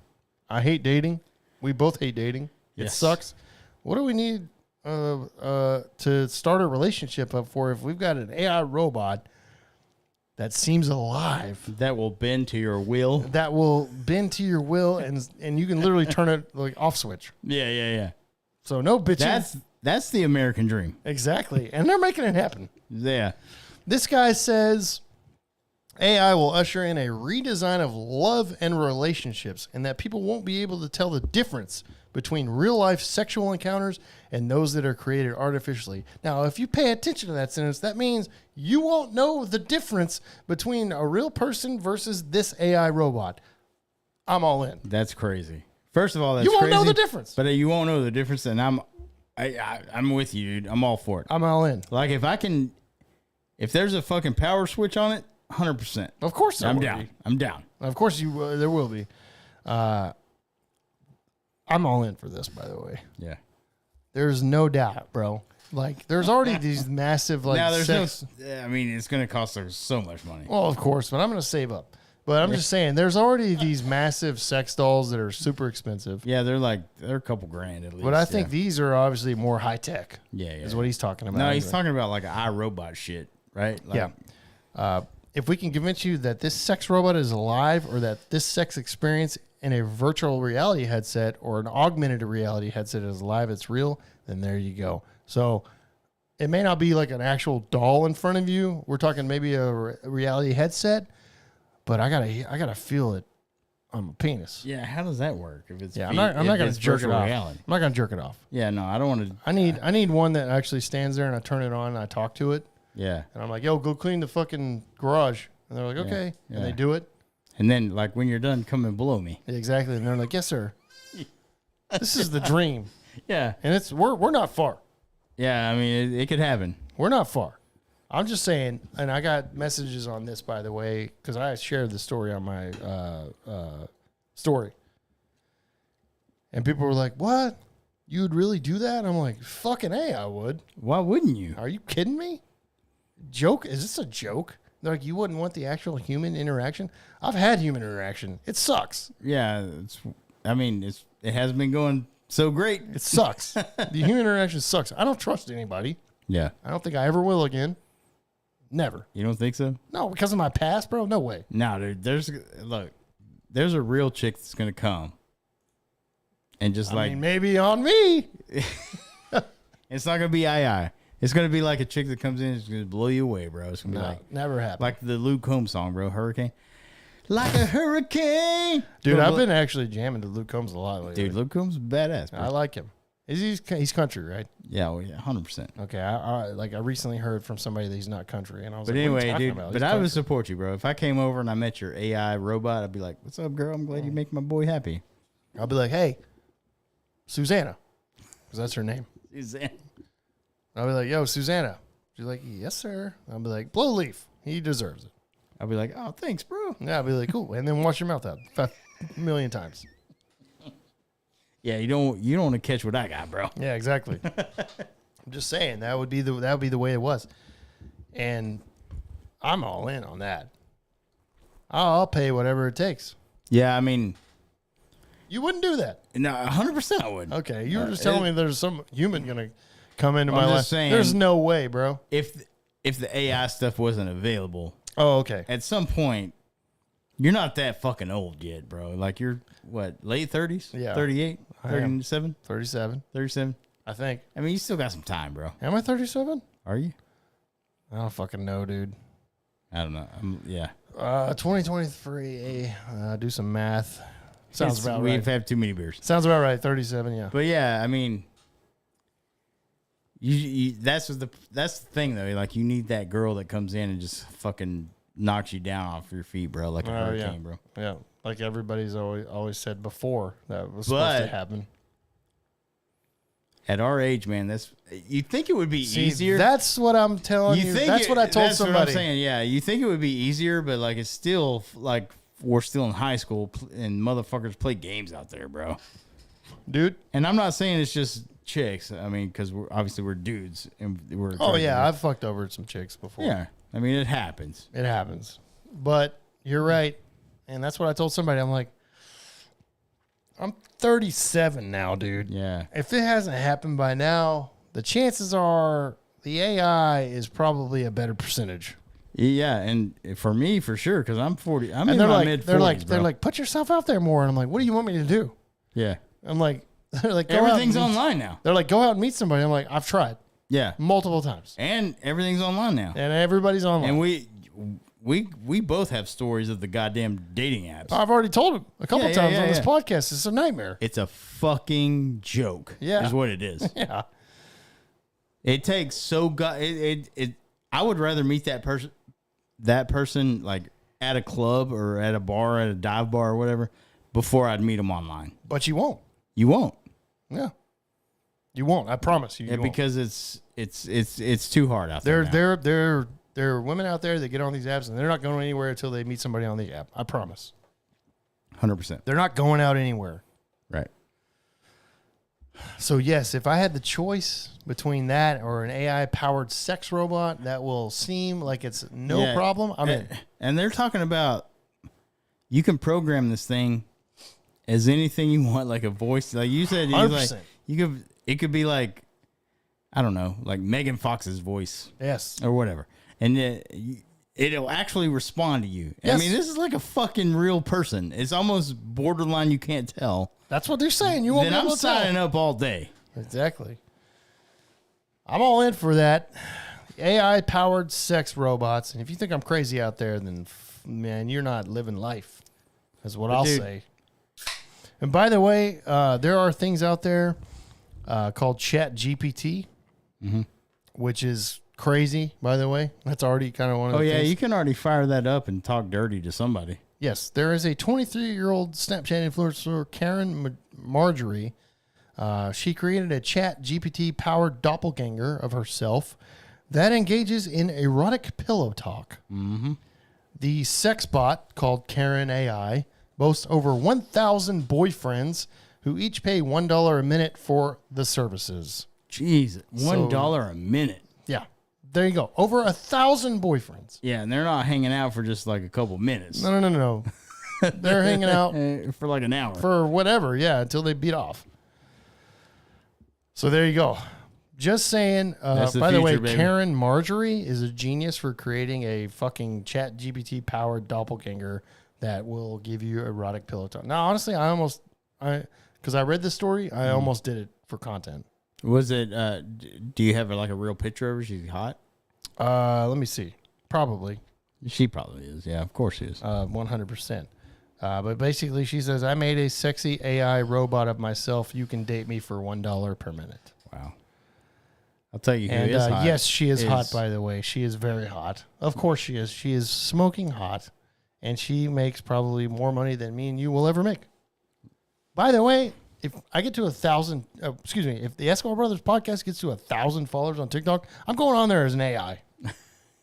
I hate dating. We both hate dating. It Yes. sucks. What do we need to start a relationship up for if we've got an AI robot that seems alive, That will bend to your will. that will bend to your will, and you can literally turn it like off switch. Yeah. So no bitching. That's the American dream. Exactly. And they're making it happen. Yeah. This guy says AI will usher in a redesign of love and relationships, and that people won't be able to tell the difference between real life sexual encounters and those that are created artificially. Now, if you pay attention to that sentence, that means you won't know the difference between a real person versus this AI robot. I'm all in. That's crazy. First of all, that's You won't know crazy, the difference. But you won't know the difference, and I'm with you, dude. I'm all for it. I'm all in. Like if there's a fucking power switch on it, 100%. Of course there I'm will down. be. I'm down. Of course there will be. I'm all in for this, by the way. Yeah. There's no doubt, bro. Like, there's already these massive, like, Now there's sex. I mean, it's going to cost us so much money. Well, of course, but I'm going to save up. But I'm just saying, there's already these massive sex dolls that are super expensive. Yeah, they're a couple grand at least. But I think yeah. these are obviously more high tech. Yeah. Is what he's talking about. No, he's anyway. talking about like an iRobot shit, right? Like, Yeah. If we can convince you that this sex robot is alive, or that this sex experience in a virtual reality headset or an augmented reality headset is alive, it's real, then there you go. So it may not be like an actual doll in front of you. We're talking maybe a reality headset, but I gotta feel it on my penis. Yeah, how does that work? If it's I'm not gonna jerk it off. reality. I'm not gonna jerk it off. Yeah, no, I don't want to. I need one that actually stands there and I turn it on and I talk to it Yeah, and I'm like, yo, go clean the fucking garage. And they're like, okay. Yeah. And they do it. and then like when you're done, come and blow me. Exactly. And they're like, yes, sir. This is the dream. Yeah, And we're not far. yeah. I mean, it could happen. We're not far. I'm just saying, and I got messages on this, by the way, because I shared the story on my story. And people were like, what? You would really do that? I'm like, fucking A, I would. Why wouldn't you? Are you kidding me? Joke? Is this a joke? They're like, you wouldn't want the actual human interaction? I've had human interaction. It sucks. Yeah, it has been going so great. It sucks. The human interaction sucks. I don't trust anybody. Yeah, I don't think I ever will again. Never. you don't think so? No, because of my past, bro. No way. No, dude. There's a real chick that's gonna come, and just I mean, maybe on me. it's not gonna be AI. It's gonna be like a chick that comes in and is gonna blow you away, bro. It's gonna be No, like never happened. like the Luke Combs song, bro. Hurricane, like a hurricane, Dude, Bro, I've been actually jamming to Luke Combs a lot lately. Dude, Luke Combs is badass, bro. I like him. He's country, right? Yeah, well, yeah, 100%. Okay, I recently heard from somebody that he's not country, and I was But like, what are you anyway, talking dude. about? But He's I would country. support you, bro. If I came over and I met your AI robot, I'd be like, "What's up, girl? I'm glad you make my boy happy." I'll be like, hey, Susanna, because that's her name. I'll be like, yo, Susanna. She's like, yes, sir. I'll be like, blow leaf. He deserves it. I'll be like, "Oh, thanks, bro." Yeah, I'll be like, cool. And then wash your mouth out 5 million times. Yeah, you don't want to catch what I got, bro. Yeah, exactly. I'm just saying that would be the way it was, and I'm all in on that. I'll pay whatever it takes. Yeah, I mean, You wouldn't do that. no, 100% I would. Okay, you were just telling me there's some human gonna come into I'm my just life. saying- There's no way, bro. If the AI stuff wasn't available, Oh, okay. at some point, you're not that fucking old yet, bro. Like you're what, late 30s? Yeah. 38, I am. 37, 37, 37. I think. I mean, you still got some time, bro. Am I 37? Are you? I don't fucking know, dude. I don't know. Yeah. 2023. Do some math. Sounds about We've right. had too many beers. Sounds about right. 37. Yeah. But yeah, I mean, that's the thing though. Like you need that girl that comes in and just fucking knocks you down off your feet, bro, like a hurricane, bro. Yeah, like everybody's always said before that was supposed to happen. At our age, man, you think it would be easier. That's what I'm telling you. That's what I told somebody. What I'm saying. Yeah, you think it would be easier, but like it's still like we're still in high school and motherfuckers play games out there, bro. Dude. And I'm not saying it's just chicks. I mean, because we're dudes and we're. Oh yeah, I've fucked over some chicks before. Yeah, I mean it happens. It happens, but you're right, and that's what I told somebody. I'm like, I'm 37 now, dude. Yeah. If it hasn't happened by now, the chances are the AI is probably a better percentage. Yeah, and for me, for sure, because I'm 40. I'm and in my mid 40s. They're like, put yourself out there more. And I'm like, what do you want me to do? Yeah. I'm like, they're like, everything's online now. They're like, go out and meet somebody. I'm like, I've tried. Yeah. Multiple times. And everything's online now. And everybody's online. And we both have stories of the goddamn dating apps. I've already told him a couple times on this yeah. podcast. It's a nightmare. It's a fucking joke. Yeah. Is what it is. Yeah. It takes so I would rather meet that person like at a club or at a bar, at a dive bar or whatever, before I'd meet them online. But you won't. You won't. Yeah. You won't. I promise you. Yeah, you won't. because it's too hard out there. There are women out there that get on these apps and they're not going anywhere until they meet somebody on the app. I promise. 100%. They're not going out anywhere. Right. So yes, if I had the choice between that or an AI powered sex robot that will seem like it's no problem, I'm in. And they're talking about you can program this thing as anything you want, like a voice. Like you said, it could be like, I don't know, like Megan Fox's voice. Yes. Or whatever. And it'll actually respond to you. Yes. I mean, this is like a fucking real person. It's almost borderline you can't tell. That's what they're saying. You won't then be able I'm to tell. signing up all day. Exactly. I'm all in for that. AI powered sex robots. And if you think I'm crazy out there, then man, you're not living life. Is what I'll say. And by the way, there are things out there called ChatGPT, which is crazy, by the way. That's already kind of one of the things. Oh, yeah, you can already fire that up and talk dirty to somebody. Yes, there is a 23-year-old Snapchat influencer, Karen Marjorie. She created a ChatGPT-powered doppelganger of herself that engages in erotic pillow talk. Mm-hmm. The sex bot, called Karen AI, boasts over 1,000 boyfriends who each pay $1 a minute for the services. Jeez, $1 a minute. Yeah. There you go. Over 1,000 boyfriends. Yeah, and they're not hanging out for just like a couple minutes. No. They're hanging out for like an hour. For whatever, yeah, until they beat off. So there you go. Just saying. By the way, baby. Karen Marjorie is a genius for creating a fucking ChatGPT powered doppelganger that will give you erotic pillow talk. Now, honestly, because I read this story, I almost did it for content. Was it? Do you have like a real picture of her? She's hot. Let me see. Probably. She probably is. Yeah, of course she is. 100%. But basically, she says, "I made a sexy AI robot of myself. You can date me for $1 per minute." Wow. I'll tell you who and, is hot. Yes, she is hot. By the way, she is very hot. Of course, she is. She is smoking hot, and she makes probably more money than me and you will ever make. By the way, if I get to 1,000, if the Escobar Brothers podcast gets to 1,000 followers on TikTok, I'm going on there as an AI.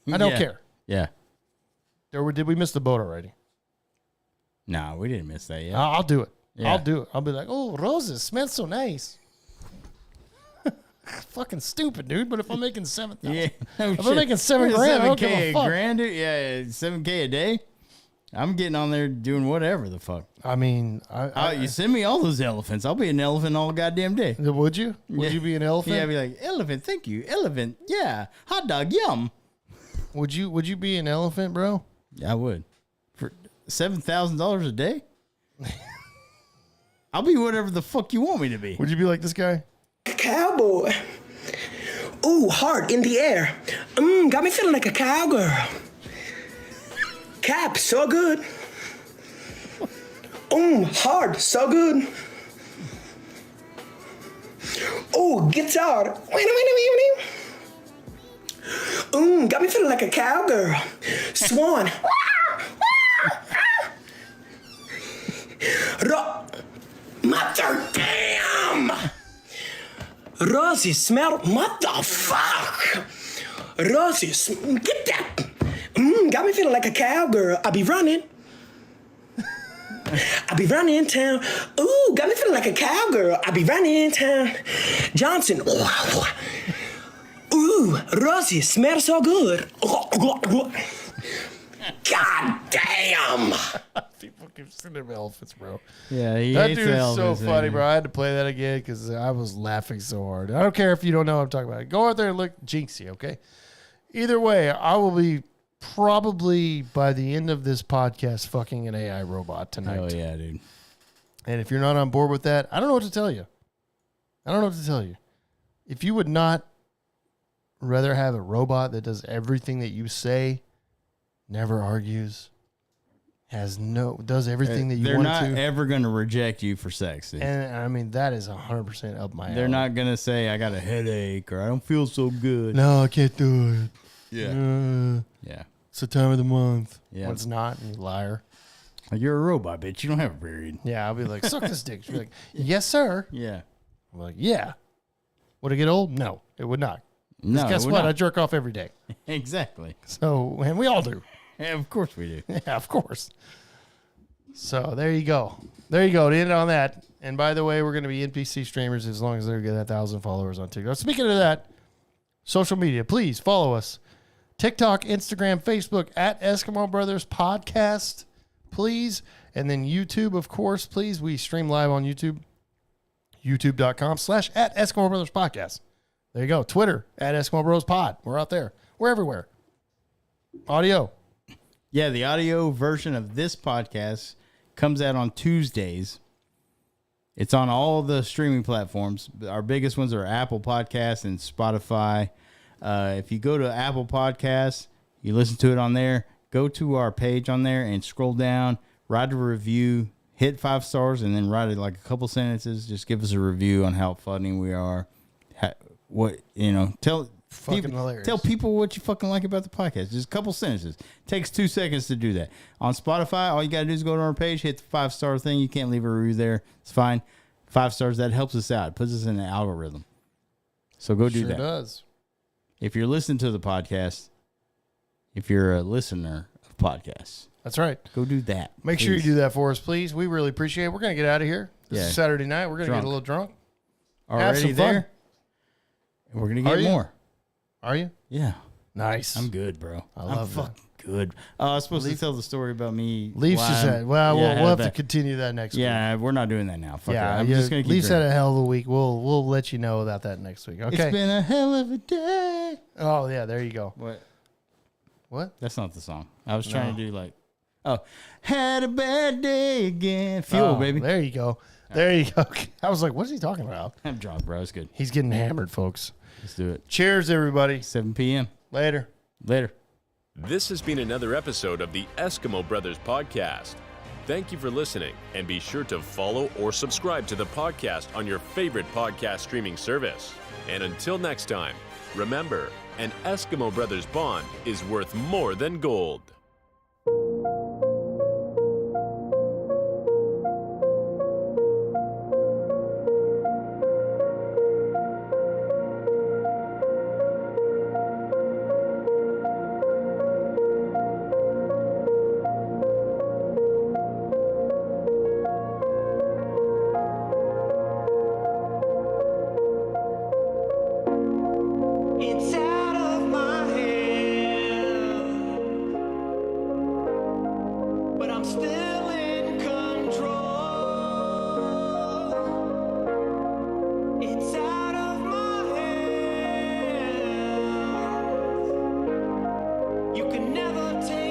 I don't care. Yeah. Or did we miss the boat already? No, we didn't miss that yet. I'll do it. Yeah. I'll do it. I'll be like, oh, roses smell so nice. Fucking stupid, dude. But if I'm making 7,000, yeah, if I'm making $7,000, I don't give a fuck. Grand, dude. Yeah, $7,000 a day. I'm getting on there doing whatever the fuck. I mean, you send me all those elephants. I'll be an elephant all goddamn day. Would you? Would you be an elephant? Yeah, I'd be like, elephant, thank you. Elephant, yeah. Hot dog, yum. Would you be an elephant, bro? Yeah, I would. For $7,000 a day? I'll be whatever the fuck you want me to be. Would you be like this guy? Cowboy. Ooh, heart in the air. Got me feeling like a cowgirl. Cap, so good. Hard, so good. Oh, guitar. Got me feeling like a cowgirl. Swan. Mother damn! Rosie, smell. What the fuck? Rosie, get that. Got me feeling like a cowgirl. I'll be running. I'll be running in town. Ooh, got me feeling like a cowgirl. I'll be running in town. Johnson. Ooh, Rosie, smells so good. God damn. People keep sending elephants, bro. Yeah, he That hates dude the is so elephants, funny, man. bro. I had to play that again because I was laughing so hard. I don't care if you don't know what I'm talking about. Go out there and look Jinxie, okay? Either way, I will be probably by the end of this podcast fucking an AI robot tonight. Oh yeah, dude. And if you're not on board with that, I don't know what to tell you. I don't know what to tell you. If you would not rather have a robot that does everything that you say, never argues, does everything that you They're want not it to. ever going to reject you for sex. Dude. And I mean, that is 100% up my alley. They're not going to say, I got a headache or I don't feel so good. No, I can't do it. Yeah. Yeah. It's the time of the month. Yeah. When it's not, you liar. Like, you're a robot, bitch. You don't have a period. Yeah, I'll be like, suck this dick. She'll be like, yes, sir. Yeah. I'm like, yeah. Would it get old? No, it would not. No. Guess we're what? not. I jerk off every day. Exactly. So, and we all do. Yeah, of course we do. Yeah, of course. So there you go. There you go. To end on that. And by the way, we're going to be NPC streamers as long as they get 1,000 followers on TikTok. Speaking of that, social media, please follow us. TikTok, Instagram, Facebook at Eskimo Brothers Podcast, please. And then YouTube, of course, please. We stream live on YouTube. YouTube.com/at Eskimo Brothers Podcast. There you go. Twitter at Eskimo Bros Pod. We're out there. We're everywhere. Audio. Yeah, the audio version of this podcast comes out on Tuesdays. It's on all the streaming platforms. Our biggest ones are Apple Podcasts and Spotify. If you go to Apple Podcasts, you listen to it on there, go to our page on there and scroll down, write a review, hit 5 stars, and then write it like a couple sentences. Just give us a review on how funny we are. Tell people what you fucking like about the podcast. Just a couple sentences. Takes 2 seconds to do that. On Spotify, all you got to do is go to our page, hit the 5-star thing. You can't leave a review there. It's fine. 5 stars, that helps us out. It puts us in the algorithm. So go do Sure that. does. If you're listening to the podcast, if you're a listener of podcasts, That's right. go do that. Make sure you please. do that for us, please. We really appreciate it. We're going to get out of here. This Yeah. is Saturday night. We're going to get Drunk. a little drunk. Already some fun. there. And we're going to Are get you? more. Are you? Yeah. Nice. I'm good, bro. I love I'm fucking good. I was supposed to tell the story about me. Leafs why just I'm- said, well, Yeah, we'll have to that- continue that next week. Yeah, we're not doing that now. Fuck Yeah, it. I'm just going to keep Leafs had drinking. a hell of a week. We'll let you know about that next week. Okay. It's been a hell of a day. Oh, yeah, there you go. What? That's not the song. I was trying to do like, had a bad day again. Fuel, baby. There you go. There you go. I was like, what is he talking about? I'm drunk, bro. It's good. He's getting hammered, folks. Let's do it. Cheers, everybody. 7 p.m. Later. Later. This has been another episode of the Eskimo Brothers Podcast. Thank you for listening, and be sure to follow or subscribe to the podcast on your favorite podcast streaming service. And until next time, remember, an Eskimo Brothers bond is worth more than gold. It's out of my hand, but I'm still in control. It's out of my hands. You can never take